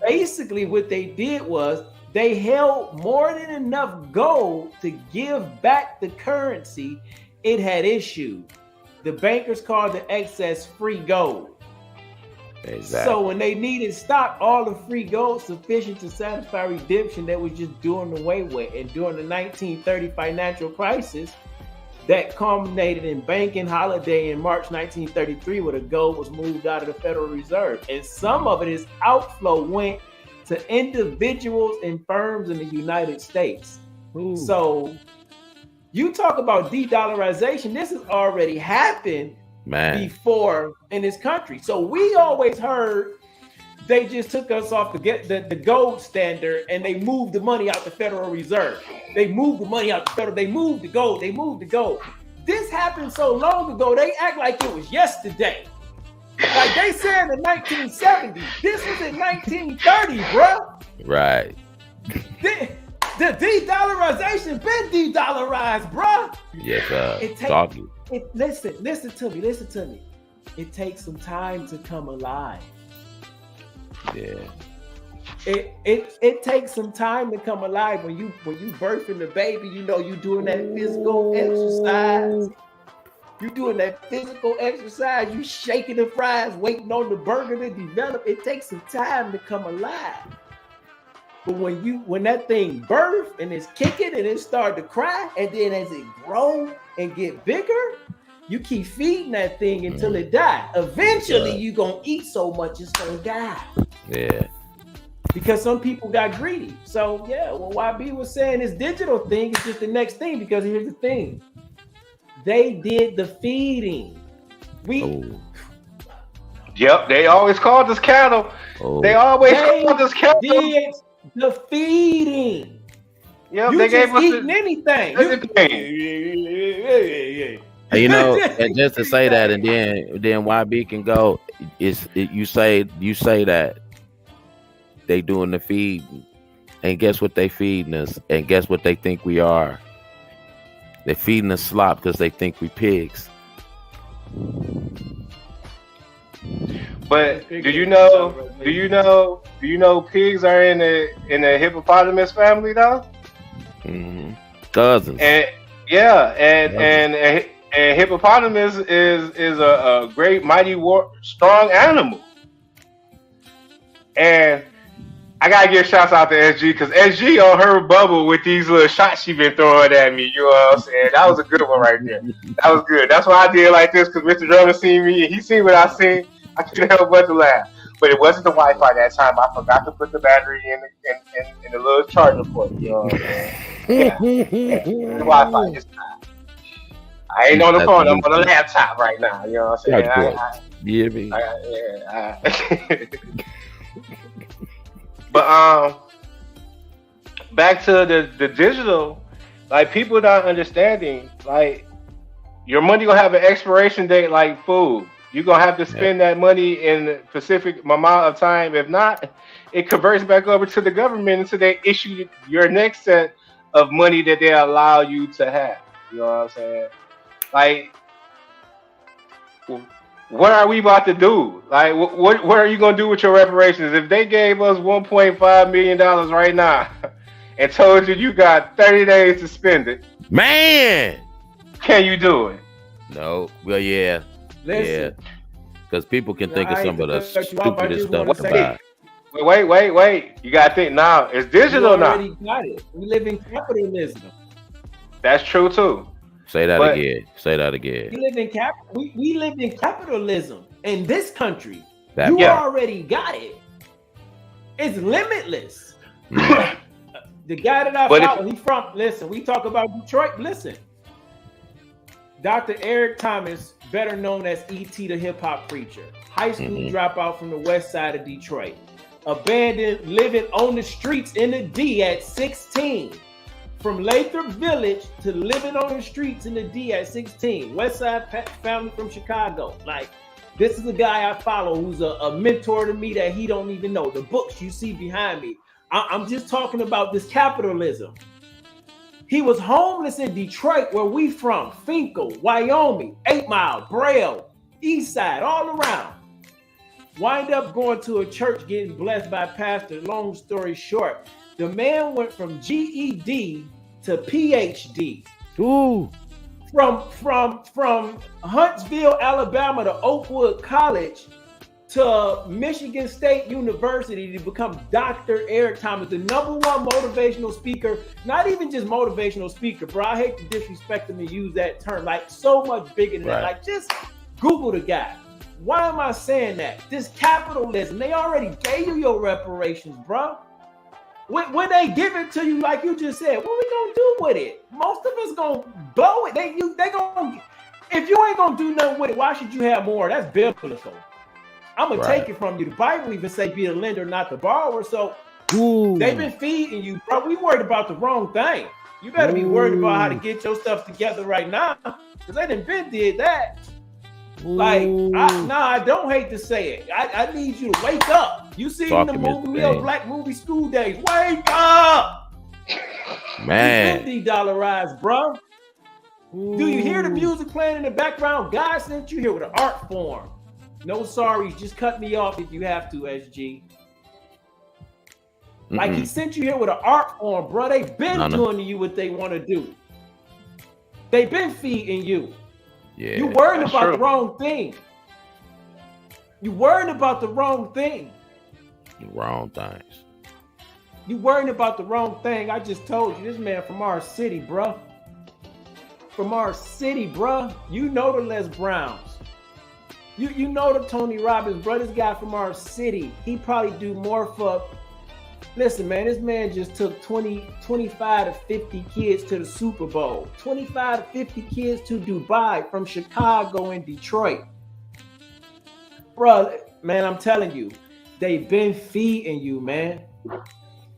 Basically, what they did was they held more than enough gold to give back the currency it had issued. The bankers called the excess free gold. Exactly. So when they needed stock, all the free gold sufficient to satisfy redemption, that was just doing away with. And during the 1930 financial crisis, that culminated in banking holiday in March 1933, where the gold was moved out of the Federal Reserve. And some of its outflow went to individuals and firms in the United States. So you talk about de-dollarization, this has already happened before in this country. So we always heard they just took us off the gold standard and they moved the money out the Federal Reserve. They moved the money out the Federal. They moved the gold. They moved the gold. This happened so long ago, they act like it was yesterday. Like they said in the 1970s. This was in 1930, bro. Right. The de-dollarization been de-dollarized, bro. Yes, Listen to me. It takes some time to come alive. Yeah. It takes some time to come alive. When you birthing the baby, you know you doing that physical exercise. You doing that physical exercise. You shaking the fries, waiting on the burger to develop. It takes some time to come alive. But when that thing birth and it's kicking and it start to cry, and then as it grow and get bigger, you keep feeding that thing until it die. Eventually, you gonna eat so much it's gonna die. Yeah. Because some people got greedy. So yeah, what YB was saying, this digital thing is just the next thing. Because here's the thing, they did the feeding. Yep, they always called us cattle. They always called us cattle. Did the feeding. Yep, you they gave us anything. You know, and just to say that, and then YB can go. You say that they doing the feeding, and guess what they feeding us, and guess what they think we are. They're feeding us slop because they think we pigs. But do you know pigs are in the hippopotamus family though? Mm-hmm. Cousins. And hippopotamus is a great, mighty, strong animal. And I gotta give shouts out to SG, because SG on her bubble with these little shots she been throwing at me. You know what I'm saying? That was a good one right there. That was good. That's why I did like this, because Mr. Drummer seen me and he seen what I seen. I couldn't help but to laugh. But it wasn't the Wi-Fi that time. I forgot to put the battery in the little charger port. You know what I'm saying? Yeah. The Wi-Fi this time. I ain't on the phone. I'm on the laptop right now. You know what I'm saying? But back to the digital, like people not understanding, like your money gonna have an expiration date like food. You're gonna have to spend that money in a specific amount of time. If not, it converts back over to the government until they issue your next set of money that they allow you to have. You know what I'm saying? Like, what are we about to do? Like, what are you gonna do with your reparations? If they gave us $1.5 million right now and told you got 30 days to spend it, man, can you do it? No. Well, yeah. Listen, because people can think of some of the stupidest stuff about. Wait. You gotta think now. It's digital now. We already got it. We live in capitalism. That's true too. Say that again. We live in capitalism in this country. You already got it. It's limitless. The guy that I follow, he's from. Listen, we talk about Detroit. Listen, Dr. Eric Thomas better known as E.T. the hip hop preacher. High school dropout from the west side of Detroit. Abandoned, living on the streets in the D at 16. From Lathrop Village to living on the streets in the D at 16. West Side family from Chicago. Like, this is a guy I follow who's a mentor to me that he don't even know. The books you see behind me. I'm just talking about this capitalism. He was homeless in Detroit, where we from. Finkel, Wyoming, 8 Mile, Braille, East Side, all around. Wind up going to a church, getting blessed by a pastor. Long story short, the man went from GED to PhD. Ooh. From Huntsville, Alabama to Oakwood College to Michigan State University to become Dr. Eric Thomas, the #1 motivational speaker. Not even just motivational speaker, bro. I hate to disrespect him and use that term. Like, so much bigger than that. Like, just Google the guy. Why am I saying that? This capitalism, they already gave you your reparations, bro. When they give it to you, like you just said, what we gonna do with it? Most of us gonna blow it. They gonna. If you ain't gonna do nothing with it, why should you have more? That's biblical. I'm gonna take it from you. The Bible even say be the lender, not the borrower. So they've been feeding you, bro. We worried about the wrong thing. You better be worried about how to get your stuff together right now, because they done did that. Like, I don't hate to say it. I need you to wake up. You see the movie Black Movie School Days. Wake up, man. De-dollarized, bro. Do you hear the music playing in the background? God sent you here with an art form. No sorries, just cut me off if you have to, SG. Like, he sent you here with an art form, bro. They've been doing to you what they want to do. They've been feeding you. Yeah, you worried about the wrong thing. You worried about the wrong thing. The wrong things. You worried about the wrong thing. I just told you, this man from our city, bro. From our city, bro. You know the Les Browns. You know the Tony Robbins, bro. This guy from our city. He probably do more for. Listen, man, this man just took 25 to 50 kids to the Super Bowl. 25 to 50 kids to Dubai from Chicago and Detroit. Bro, man, I'm telling you, they've been feeding you, man.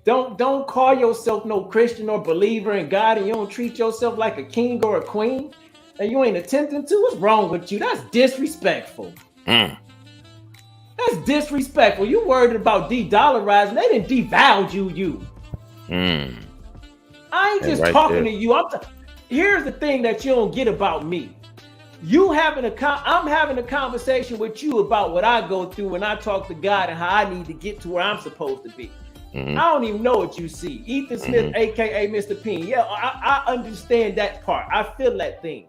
Don't call yourself no Christian or believer in God and you don't treat yourself like a king or a queen and you ain't attempting to. What's wrong with you? That's disrespectful. That's disrespectful. You worried about de-dollarizing. They didn't devalue you. I ain't just talking to you. Here's the thing that you don't get about me. I'm having a conversation with you about what I go through when I talk to God and how I need to get to where I'm supposed to be. I don't even know what you see. Ethan Smith, aka Mr. Peen. Yeah, I understand that part. I feel that thing.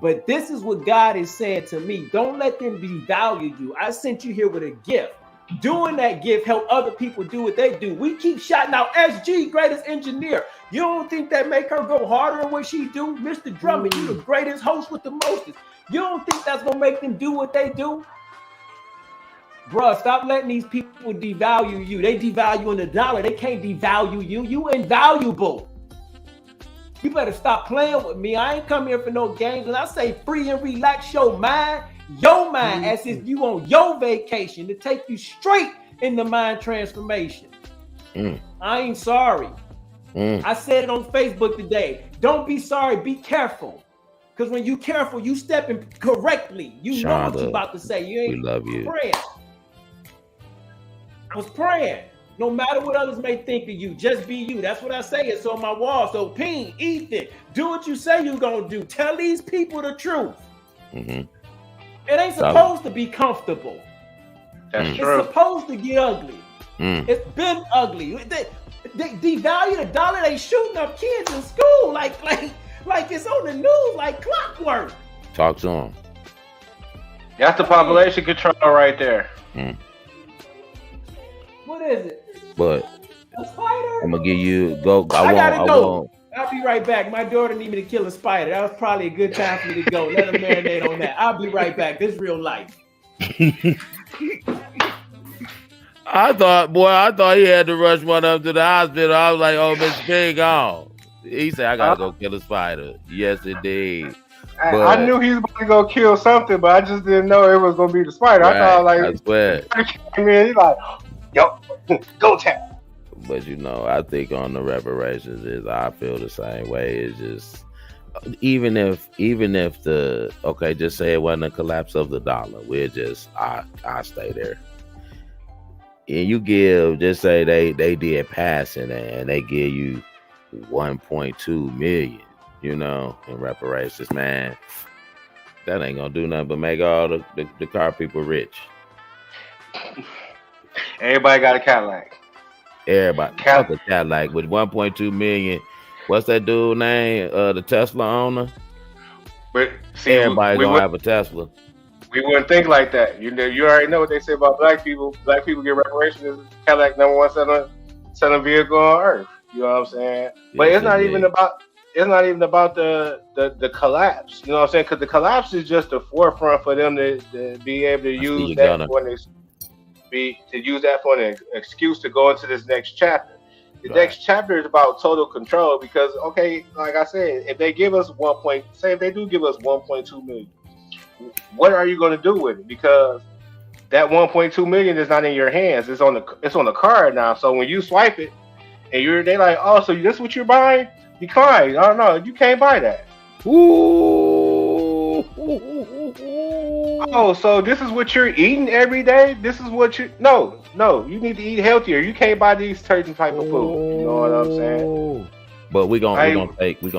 But this is what God is saying to me. Don't let them devalue you. I sent you here with a gift. Doing that gift help other people do what they do. We keep shouting out SG, greatest engineer. You don't think that make her go harder in what she do? Mr. Drummond, you the greatest host with the mostest. You don't think that's going to make them do what they do? Bruh, stop letting these people devalue you. They devalue in the dollar. They can't devalue you. You invaluable. You better stop playing with me. I ain't come here for no games. When I say free and relax your mind as if you on your vacation to take you straight into mind transformation. I ain't sorry. I said it on Facebook today. Don't be sorry, be careful. Because when you careful, you stepping correctly. You know what you're about to say. You ain't love you. Praying. I was praying. No matter what others may think of you, just be you. That's what I say. It's on my wall. So, Peen, Ethan, do what you say you're going to do. Tell these people the truth. It ain't supposed to be comfortable. That's true. It's supposed to get ugly. It's been ugly. They devalue the dollar. They shooting up kids in school like it's on the news like clockwork. Talk to them. That's the population control right there. What is it? But a spider? I'm gonna give you go. I gotta go. I'll be right back. My daughter need me to kill a spider. That was probably a good time for me to go. Let her marinate on that. I'll be right back. This is real life. I thought he had to rush one up to the hospital. I was like, oh, Mr. King gone. He said, I gotta go kill a spider. Yes, indeed. I But knew he was about to go kill something, but I just didn't know it was gonna be the spider. I right, thought like I swear. he came in, he's like, yo, go tap. But I think on the reparations is I feel the same way. It's just even if the just say it wasn't a collapse of the dollar, I stay there. And you just say they did passing and they give you 1.2 million, in reparations, man. That ain't gonna do nothing but make all the car people rich. Everybody got a Cadillac. Everybody got a Cadillac with 1.2 million. What's that dude name? The Tesla owner. But see, everybody gonna have a Tesla. We wouldn't think like that. You already know what they say about black people. Black people get reparations. Is Cadillac #1 selling vehicle on earth. You know what I'm saying? But it's not even about the collapse. You know what I'm saying? Because the collapse is just the forefront for them to be able to use that for an excuse to go into this next chapter. The next chapter is about total control because, like I said, if they give us if they do give us 1.2 million, what are you going to do with it? Because that 1.2 million is not in your hands. It's on the card now. So when you swipe it, and they like, oh, so this is what you're buying? Decline. I don't know. You can't buy that. Ooh. Oh, so this is what you're eating every day? This is what you no, you need to eat healthier. You can't buy these certain type of food. You know what I'm saying? But we're gonna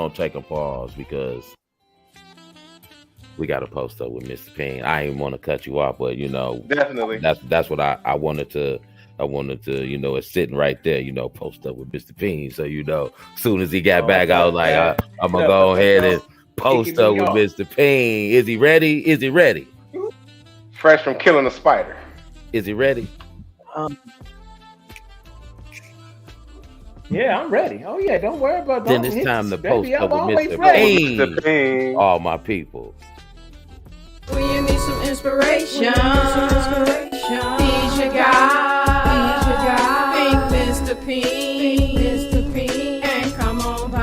take a pause because we got to post up with Mr. Payne. I didn't want to cut you off, but definitely that's what I wanted to. I wanted to, it's sitting right there, post up with Mr. Payne. So as soon as he got back, I was like, I'm gonna go ahead and post up with Mr. Payne. Is he ready? Is he ready? Fresh from killing a spider. Is he ready? Yeah, I'm ready. Oh yeah, don't worry about that. Then it's time to post up with Mr. Payne. All my people. When you need some inspiration, he's your guy. Think Mr. P, and come on by.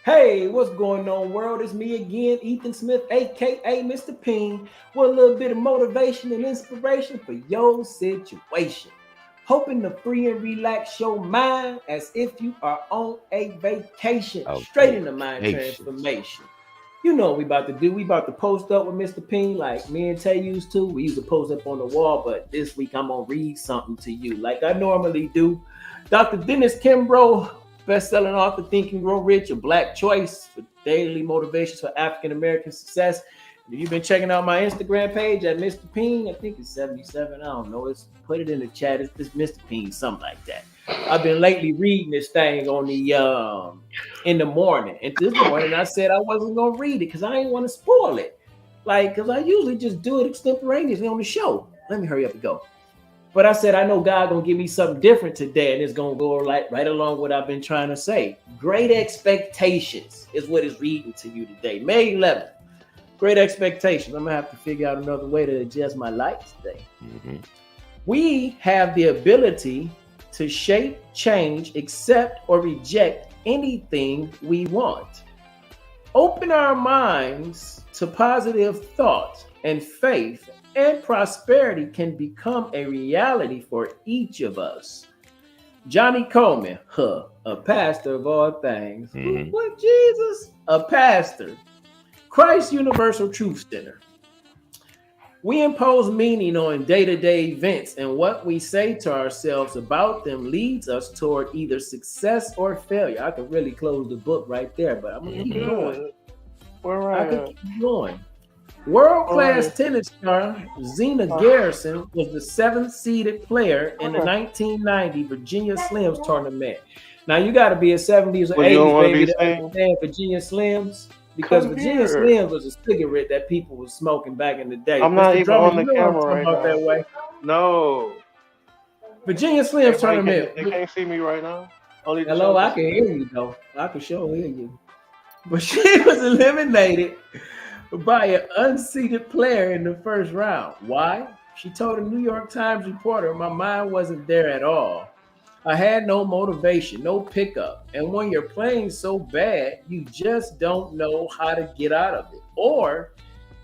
Hey, what's going on, world? It's me again, Ethan Smith, aka Mr. P, with a little bit of motivation and inspiration for your situation. Hoping to free and relax your mind as if you are on a vacation, straight into mind transformation. You know what we about to do. We about to post up with Mr. P like me and Tay used to. We used to post up on the wall, but this week I'm going to read something to you like I normally do. Dr. Dennis Kimbrough, best-selling author, Think and Grow Rich, a Black choice for daily motivations for African-American success. If you've been checking out my Instagram page at Mr. Peen, I think it's 77. I don't know. Put it in the chat. It's Mr. Peen, something like that. I've been lately reading this thing on the in the morning. And this morning I said I wasn't gonna read it because I didn't want to spoil it. Because I usually just do it extemporaneously on the show. Let me hurry up and go. But I said I know God gonna give me something different today, and it's gonna go right along with what I've been trying to say. Great expectations is what is reading to you today, May 11th. Great expectations. I'm going to have to figure out another way to adjust my lights today. Mm-hmm. We have the ability to shape, change, accept, or reject anything we want. Open our minds to positive thoughts and faith, and prosperity can become a reality for each of us. Johnny Coleman, a pastor of all things. Mm-hmm. What, Jesus? A pastor. Christ Universal Truth Center. We impose meaning on day-to-day events, and what we say to ourselves about them leads us toward either success or failure. I could really close the book right there, but I'm going to keep going. I could keep going. World-class tennis star Zena Garrison was the 7th-seeded player in the 1990 Virginia Slims tournament. Now, you got to be a 70s or 80s baby to understand Virginia Slims. Because Virginia Slims was a cigarette that people were smoking back in the day. I'm not even on the camera right now. That way. No. Virginia Slims tournament. They can't see me right now. Hello, I can hear you though. I can sure hear you. But she was eliminated by an unseeded player in the first round. Why? She told a New York Times reporter, "My mind wasn't there at all. I had no motivation, no pickup. And when you're playing so bad, you just don't know how to get out of it. Or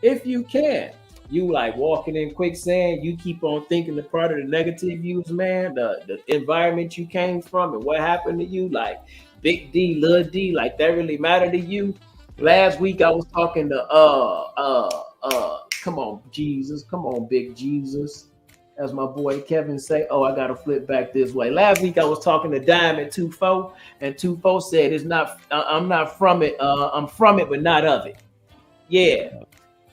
if you can, you like walking in quicksand, you keep on thinking the part of the negative views, man, the environment you came from and what happened to you, like big D, little D, like that really matter to you. Last week I was talking to come on, Jesus, come on, big Jesus. As my boy Kevin say, oh, I gotta flip back this way. Last week I was talking to Diamond 2-4, and 2-4 said it's not. I'm not from it. I'm from it, but not of it. Yeah,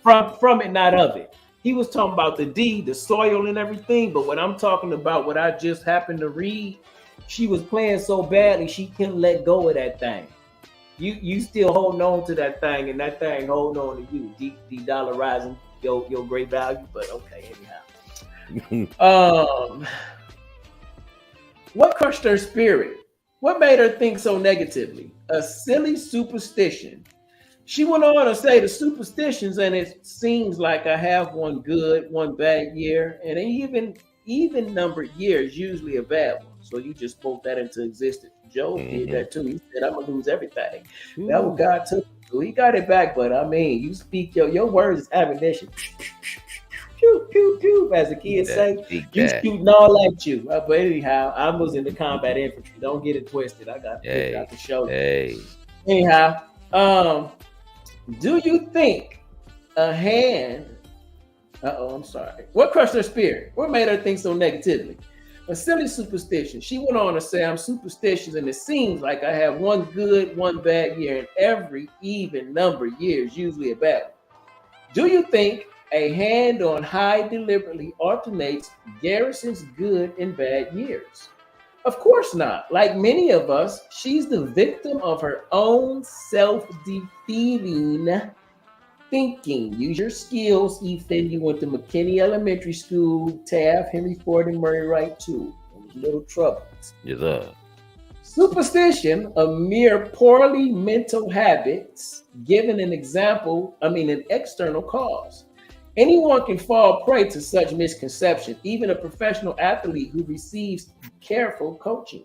from it, not of it. He was talking about the D, the soil, and everything. But what I'm talking about, what I just happened to read, she was playing so badly she couldn't let go of that thing. You still holding on to that thing, and that thing holding on to you, de-dollarizing your great value. But okay, anyhow. What crushed her spirit? What made her think so negatively? A silly superstition. She went on to say the superstitions, and it seems like I have one good, one bad year, and even numbered years usually a bad one. So you just spoke that into existence. Job did that too. He said, "I'm gonna lose everything." That what God took. So he got it back, but I mean, you speak your words is ammunition. Pew, pew, pew, as the kids say, you shooting all at you. But anyhow, I was in the combat infantry. Don't get it twisted. I got picture I can show you. Anyhow, do you think a hand? I'm sorry. What crushed her spirit? What made her think so negatively? A silly superstition. She went on to say, "I'm superstitious, and it seems like I have one good, one bad year, and every even number year is usually a bad one." Do you think a hand on high deliberately alternates Garrison's good and bad years? Of course not. Like many of us, she's the victim of her own self-defeating thinking. Use your skills, Ethan. You went to McKinney Elementary School, Taft, Henry Ford, and Murray Wright too. Little troubles. Yes, Superstition, a mere poorly mental habits, given an external cause. Anyone can fall prey to such misconception, even a professional athlete who receives careful coaching.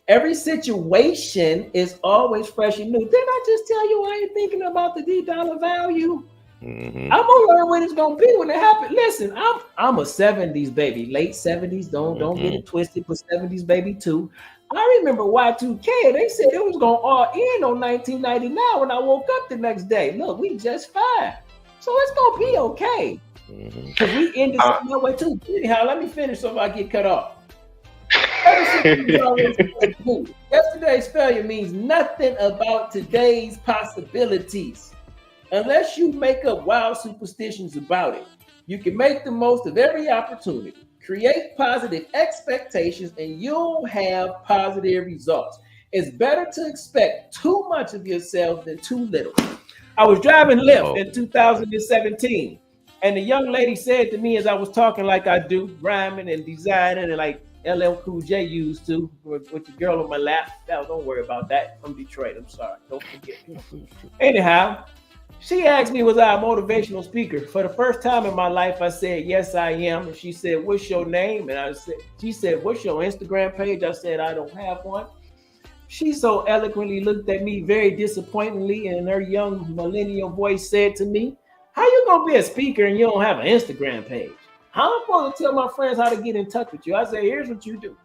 Every situation is always fresh and new. Didn't I just tell you I ain't thinking about the $D value? I'm gonna learn what it's gonna be when it happens. Listen, I'm a 70s baby, late 70s. Don't get it twisted, but 70s baby too. I remember Y2K. They said it was gonna all end on 1999 when I woke up the next day. Look, we just fine. So it's gonna be okay. Because we ended that way too. Anyhow, let me finish so I get cut off. Yesterday's failure means nothing about today's possibilities. Unless you make up wild superstitions about it, you can make the most of every opportunity. Create positive expectations and you'll have positive results. It's better to expect too much of yourself than too little. I was driving Lyft in 2017, and the young lady said to me as I was talking like I do, rhyming and designing and like LL Cool J used to with the girl on my lap. Don't worry about that. I'm Detroit. I'm sorry. Don't forget. Anyhow, she asked me, was I a motivational speaker? For the first time in my life, I said, yes, I am. And she said, what's your name? And she said, what's your Instagram page? I said, I don't have one. She so eloquently looked at me very disappointingly, and her young millennial voice said to me, how you gonna be a speaker and you don't have an Instagram page? How am I supposed to tell my friends how to get in touch with you? I said, here's what you do.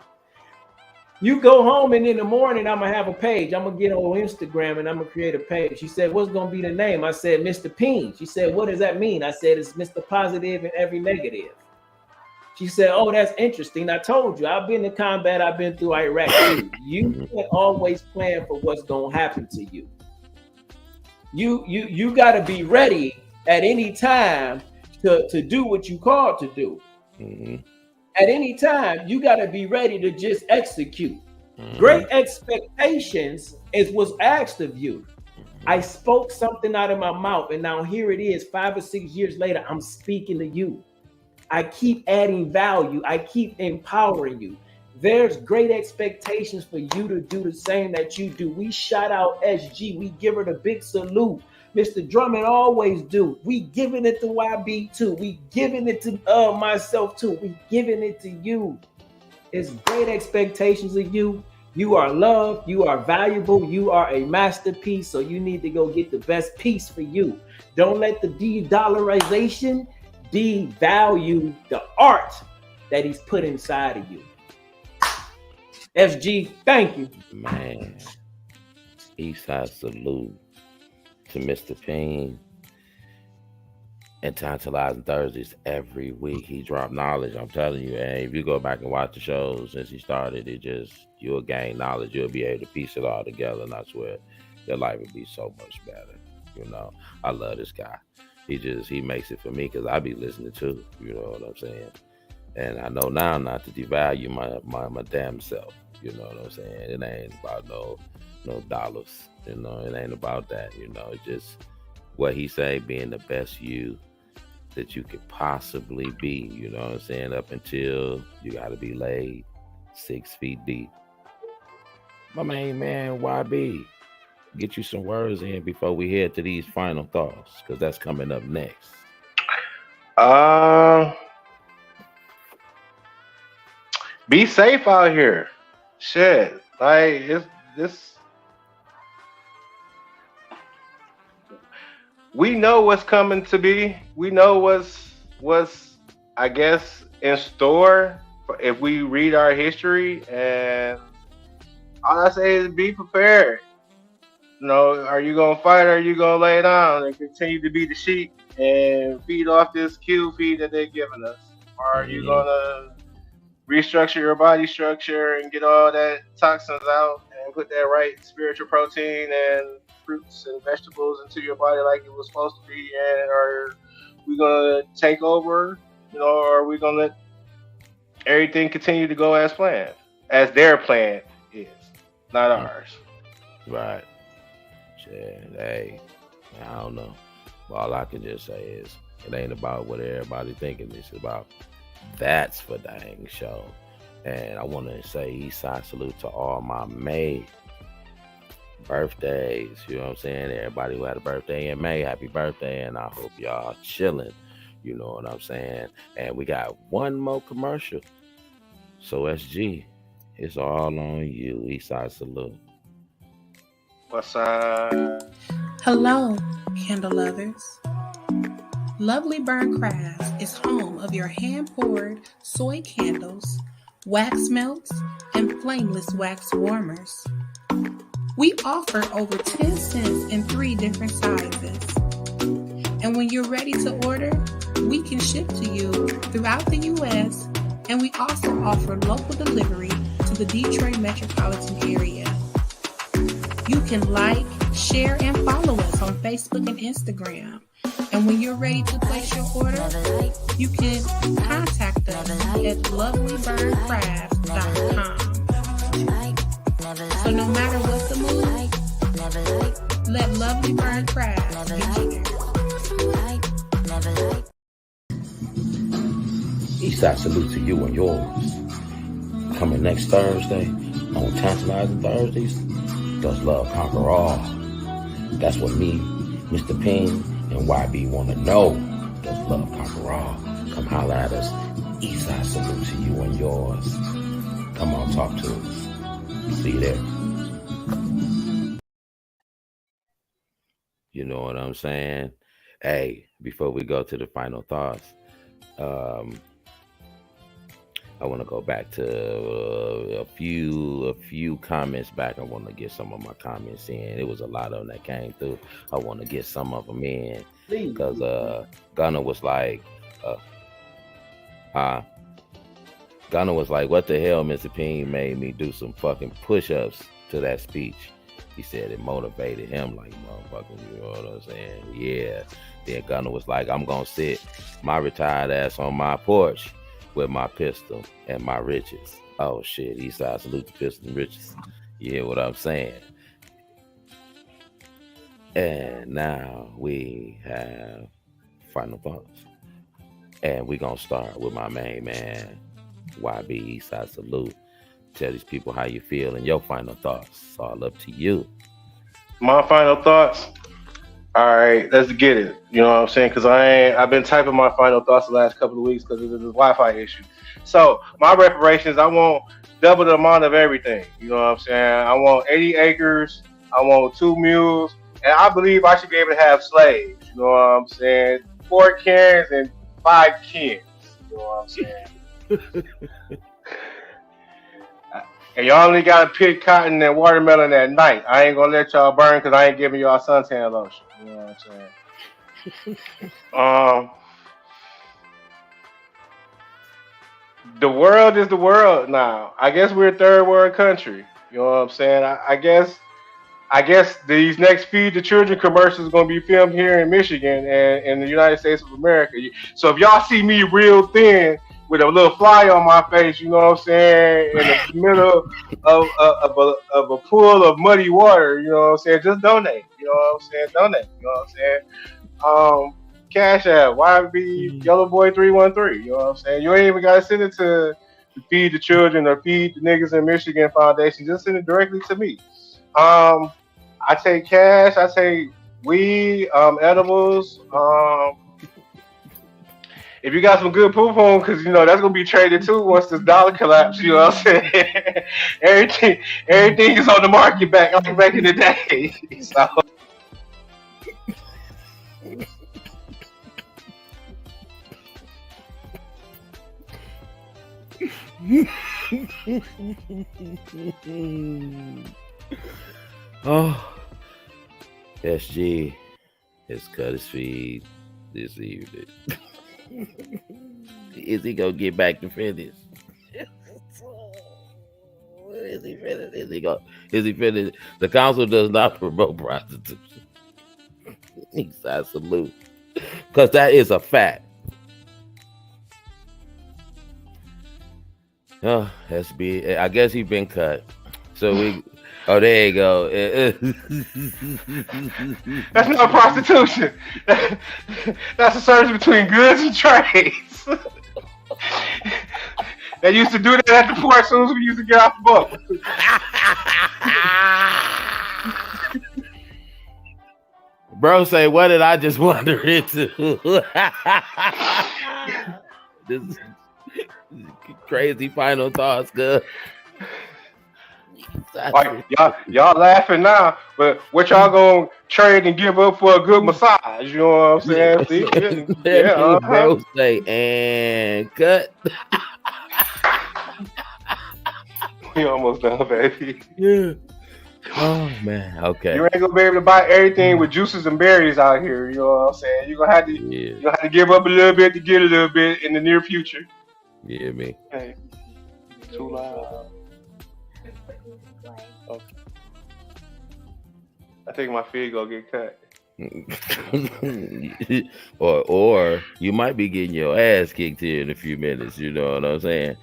You go home and in the morning, I'm gonna have a page. I'm gonna get on Instagram and I'm gonna create a page. She said, what's gonna be the name? I said, Mr. Peen. She said, what does that mean? I said, it's Mr. Positive and every negative. She said, oh, that's interesting. I told you, I've been in combat. I've been through Iraq too. You can't always plan for what's gonna happen to you. You gotta be ready at any time to do what you called to do. At any time, you got to be ready to just execute. Great expectations is what's asked of you. I spoke something out of my mouth, and now here it is, 5 or 6 years later, I'm speaking to you. I keep adding value. I keep empowering you. There's great expectations for you to do the same that you do. We shout out SG. We give her the big salute. Mr. Drummond always do. We giving it to YB too. We giving it to myself too. We giving it to you. It's great expectations of you. You are loved. You are valuable. You are a masterpiece. So you need to go get the best piece for you. Don't let the de-dollarization devalue the art that he's put inside of you. FG, thank you. Man, Eastside salute to Mr. Payne. And Tantalizing Thursdays every week. He dropped knowledge. I'm telling you, and if you go back and watch the shows since he started, you'll gain knowledge. You'll be able to piece it all together, and I swear your life would be so much better. You know, I love this guy. He makes it for me because I be listening too. You know what I'm saying? And I know now not to devalue my damn self. You know what I'm saying? It ain't about no dollars. You know, it ain't about that. You know, it's just what he say, being the best you that you could possibly be. You know what I'm saying? Up until you got to be laid 6 feet deep. My main man, YB, get you some words in before we head to these final thoughts, because that's coming up next. Be safe out here. Shit, like it's this. We know what's coming to be. We know what's I guess in store if we read our history. And all I say is be prepared. You know, are you gonna fight or are you gonna lay down and continue to be the sheep and feed off this Q feed that they're giving us? Or are you gonna restructure your body structure and get all that toxins out and put that right spiritual protein and fruits and vegetables into your body like it was supposed to be? And are we gonna take over, you know, or are we gonna let everything continue to go as planned, as their plan is, not ours? Right. Shit, hey, I don't know. All I can just say is it ain't about what everybody thinking. It's about that's for dang show. And I want to say Eastside salute to all my May birthdays. You know what I'm saying? Everybody who had a birthday in May, happy birthday. And I hope y'all chilling. You know what I'm saying? And we got one more commercial. So SG, it's all on you. Eastside salute. What's up? Hello, candle lovers. Lovely Burn Crafts is home of your hand-poured soy candles, wax melts, and flameless wax warmers. We offer over 10 scents in 3 different sizes. And when you're ready to order, we can ship to you throughout the U.S., and we also offer local delivery to the Detroit metropolitan area. You can like, share, and follow us on Facebook and Instagram. And when you're ready to place your order, you can contact us at lovelyburnCrafts.com. So no matter what the mood, let Lovely Burn Crafts get you there. Eastside salute to you and yours. Coming next Thursday on Tantalizing Thursdays, does love conquer all? That's what me, Mr. Payne, and YB want to know. Does love conquer all? Come holler at us. Eastside salute to you and yours. Come on, talk to us. See you there. You know what I'm saying? Hey, before we go to the final thoughts, I want to go back to a few comments back. I want to get some of my comments in. It was a lot of them that came through. I want to get some of them in because Gunner was like, Gunner was like, what the hell, Mr. Payne made me do some fucking push-ups to that speech. He said it motivated him like motherfucking, you know what I'm saying? Yeah. Then Gunner was like, I'm gonna sit my retired ass on my porch with my pistol and my riches. Oh shit, Eastside salute the pistol and riches. You hear what I'm saying? And now we have final thoughts. And we're gonna start with my main man, YB Eastside salute. Tell these people how you feel and your final thoughts. It's all up to you. My final thoughts. All right, let's get it. You know what I'm saying? Because I've been typing my final thoughts the last couple of weeks because of this Wi-Fi issue. So my reparations, I want double the amount of everything. You know what I'm saying? I want 80 acres. I want 2 mules, and I believe I should be able to have slaves. You know what I'm saying? 4 Karens and 5 Kens. You know what I'm saying? And y'all only gotta pick cotton and watermelon at night. I ain't gonna let y'all burn because I ain't giving y'all suntan lotion. You know what I'm saying? Um, the world is the world now. I guess we're a third world country. You know what I'm saying? I guess these next Feed the Children commercials are gonna be filmed here in Michigan and in the United States of America. So if y'all see me real thin with a little fly on my face, you know what I'm saying, in the middle of a pool of muddy water, you know what I'm saying, just donate. You know what I'm saying? Donate. You know what I'm saying? Cash App, YB Yellow Boy 313. You know what I'm saying? You ain't even gotta send it to Feed the Children or Feed the Niggas in Michigan Foundation. Just send it directly to me. I take cash. I take weed, edibles. If you got some good poop on, because you know that's gonna be traded too once this dollar collapse. You know what I'm saying? everything is on the market back in the day. So. Oh, SG has cut his feed this evening. Is he gonna get back to finish? Is he finished? Is he finished? The council does not promote prostitution. I salute. Because that is a fact. Oh, SB. I guess he's been cut. So we. Oh, there you go. That's not prostitution. That's a service between goods and trades. They used to do that at the port as soon as we used to get off the boat. Bro say, what did I just wander into? This is crazy final thoughts, good. Like, y'all laughing now, but what y'all gonna trade and give up for a good massage? You know what I'm saying? See? Yeah, Bro say, and cut. We almost done, baby. Yeah. Oh man, okay. You ain't gonna be able to buy everything with juices and berries out here. You know what I'm saying? You're gonna have to give up a little bit to get a little bit in the near future. Yeah, me. Hey, too loud. Okay. I think my feed gonna get cut. or you might be getting your ass kicked here in a few minutes. You know what I'm saying?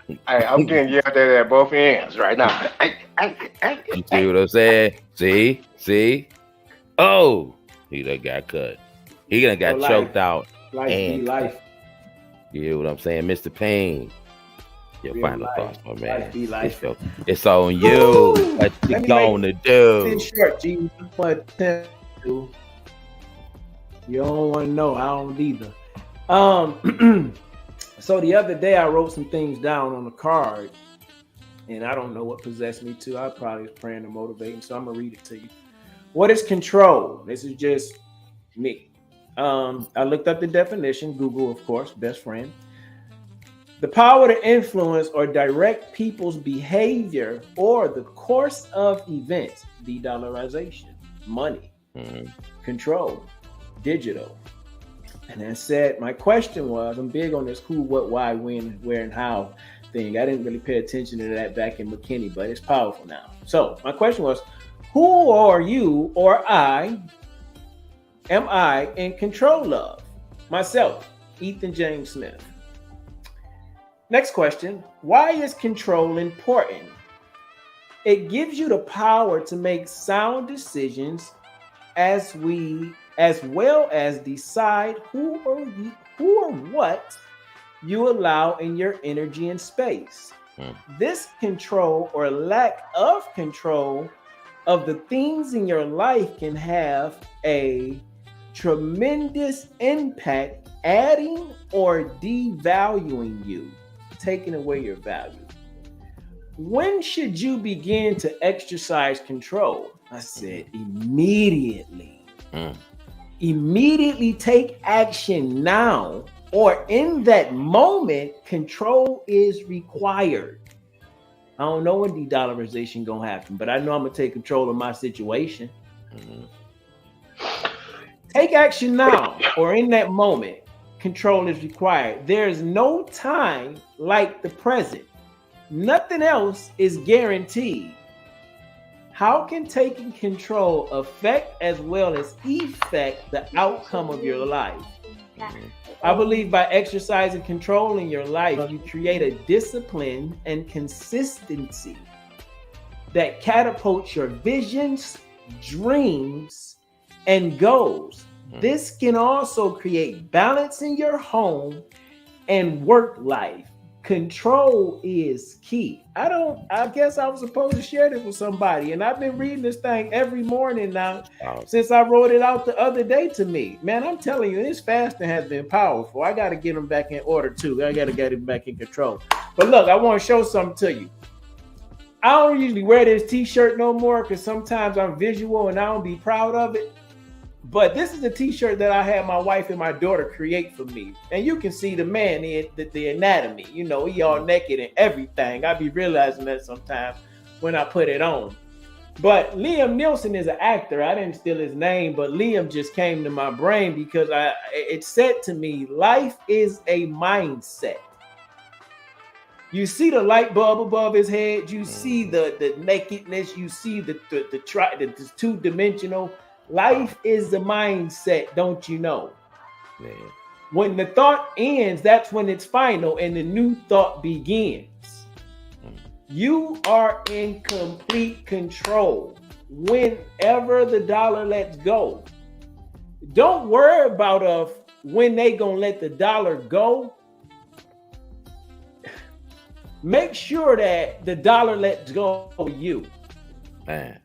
Hey, I'm getting yelled at both ends right now. You see what I'm saying? See? Oh, he done got cut. He done got choked out. Life. You hear what I'm saying? Mr. Payne. Your Real final life. thoughts, my man. It's on you. What you gonna do? In short, G, what you don't want to know. I don't either. So the other day I wrote some things down on a card, and I don't know what possessed me to. I probably was praying to motivate him, so I'm gonna read it to you. What is control? This is just me. I looked up the definition. Google, of course, best friend. The power to influence or direct people's behavior or the course of events. De-dollarization, money, control, digital. And I said, my question was, I'm big on this who, what, why, when, where, and how thing. I didn't really pay attention to that back in McKinney, but it's powerful now. So my question was, who are you or am I in control of? Myself, Ethan James Smith. Next question, why is control important? It gives you the power to make sound decisions as well as decide who or what you allow in your energy and space. This control or lack of control of the things in your life can have a tremendous impact, adding or devaluing you, taking away your value. When should you begin to exercise control? I said immediately. Immediately take action now, or in that moment, control is required. I don't know when de-dollarization gonna happen, but I know I'm gonna take control of my situation. Take action now, or in that moment, control is required. There's no time like the present. Nothing else is guaranteed. How can taking control affect as well as effect the outcome of your life? I believe by exercising control in your life, you create a discipline and consistency that catapults your visions, dreams, and goals. This can also create balance in your home and work life. Control is key. I guess I was supposed to share this with somebody, and I've been reading this thing every morning now since I wrote it out the other day to me. Man, I'm telling you, this fasting has been powerful. I got to get them back in order too. I got to get him back in control. But look, I want to show something to you. I don't usually wear this t-shirt no more because sometimes I'm visual and I don't be proud of it. But this is a t-shirt that I had my wife and my daughter create for me. And you can see the man in the anatomy. You know, he all naked and everything. I be realizing that sometimes when I put it on. But Liam Neeson is an actor. I didn't steal his name, but Liam just came to my brain because it said to me, life is a mindset. You see the light bulb above his head. You see the nakedness. You see the two-dimensional. Life is the mindset, don't you know? Man. When the thought ends, that's when it's final and the new thought begins. You are in complete control whenever the dollar lets go. Don't worry about when they gonna let the dollar go. Make sure that the dollar lets go of you. Man.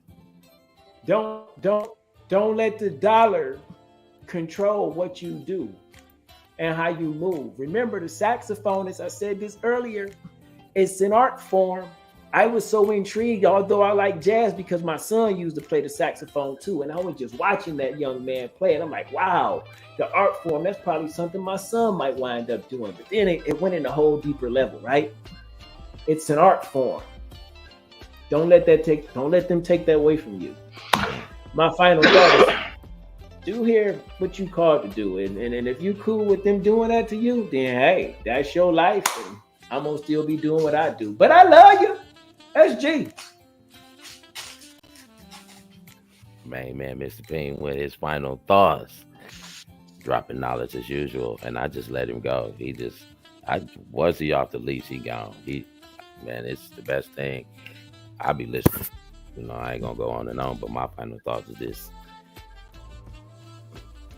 Don't let the dollar control what you do and how you move. Remember, the saxophone, as I said this earlier, it's an art form. I was so intrigued, although I like jazz, because my son used to play the saxophone too. And I was just watching that young man play. And I'm like, wow, the art form, that's probably something my son might wind up doing. But then it went in a whole deeper level, right? It's an art form. Don't let them take that away from you. My final thought is, do hear what you called to do. And if you cool with them doing that to you, then hey, that's your life. And I'm going to still be doing what I do. But I love you. SG. Man, Mr. Bean with his final thoughts. Dropping knowledge as usual. And I just let him go. Was he off the leash? He gone. Man, it's the best thing. I'll be listening. You know, I ain't gonna go on and on, but my final thoughts is this.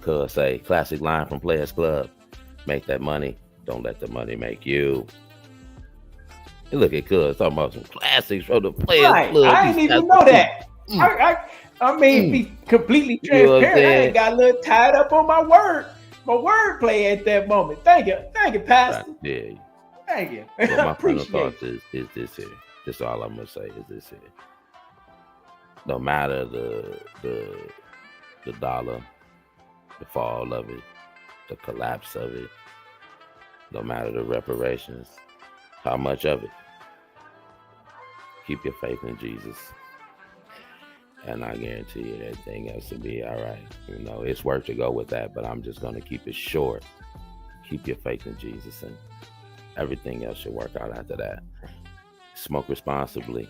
Cuz say, classic line from Players Club. Make that money. Don't let the money make you. And look at Cuz talking about some classics from the Players Club. I didn't even know that. I mean, be completely transparent. You know I ain't got a little tied up on my wordplay at that moment. Thank you, Pastor. Yeah. Thank you. Well, my final thoughts is this here. That's all I'm gonna say is this here. No matter the dollar, the fall of it, the collapse of it, no matter the reparations, how much of it, keep your faith in Jesus. And I guarantee you everything else will be all right. You know, it's work to go with that, but I'm just going to keep it short. Keep your faith in Jesus and everything else should work out after that. Smoke responsibly.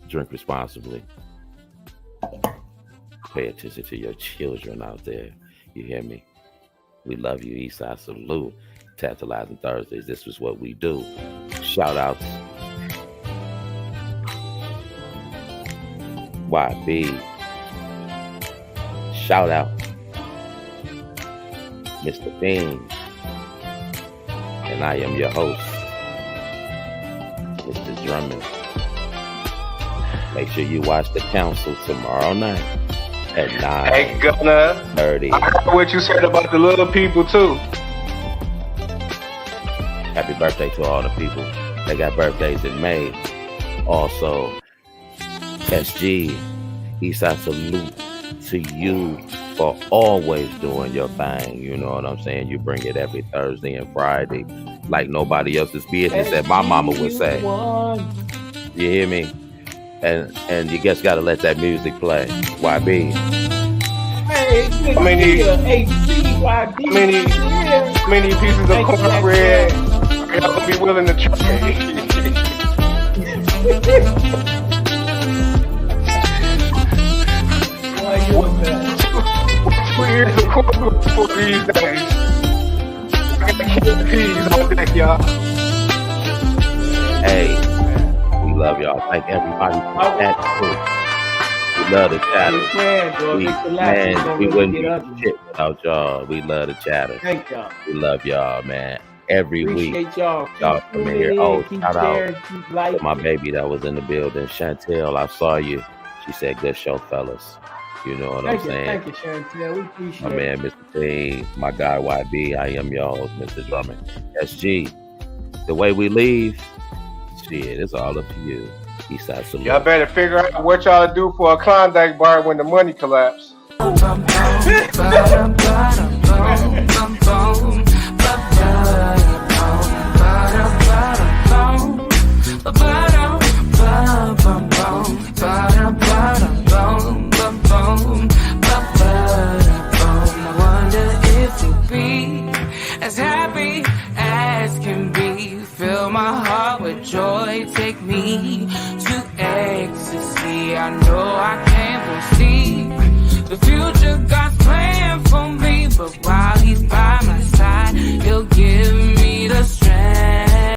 Drink responsibly. Pay attention to your children out there. You hear me? We love you. Eastside salute. Tantalizing Thursdays. This is what we do. Shout outs. YB. Shout out. Mr. Bean. And I am your host, Mr. Drummond. Make sure you watch the council tomorrow night at 9. Hey, Gunna. 30. I heard what you said about the little people too. Happy birthday to all the people that got birthdays in May. Also, SG, Eastside salute to you for always doing your thing. You know what I'm saying? You bring it every Thursday and Friday like nobody else's business, as my mama would say. You hear me? And you just gotta let that music play. YB. Hey, How many pieces of cornbread are y'all gonna be willing to trade? Years of cornbread for these days. I got peas on deck, y'all. Hey, we love y'all. Thank everybody for that too. We love the chatter. We wouldn't do shit without y'all. We love the chatter. Thank y'all. We love y'all, man. Every week, y'all come in here. Oh, shout out to to my baby that was in the building, Chantel. I saw you. She said, "Good show, fellas." You know what I'm saying? Thank you, Chantel. We appreciate my man, Mr. T, my guy, YB. I am your host, Mr. Drummond. SG, the way we leave, shit, it's all up to you. Eastside salute. Y'all better figure out what y'all do for a Klondike bar when the money collapse. As happy as can be, fill my heart with joy, take me to ecstasy. I know I can't foresee the future God's plan for me, but while He's by my side,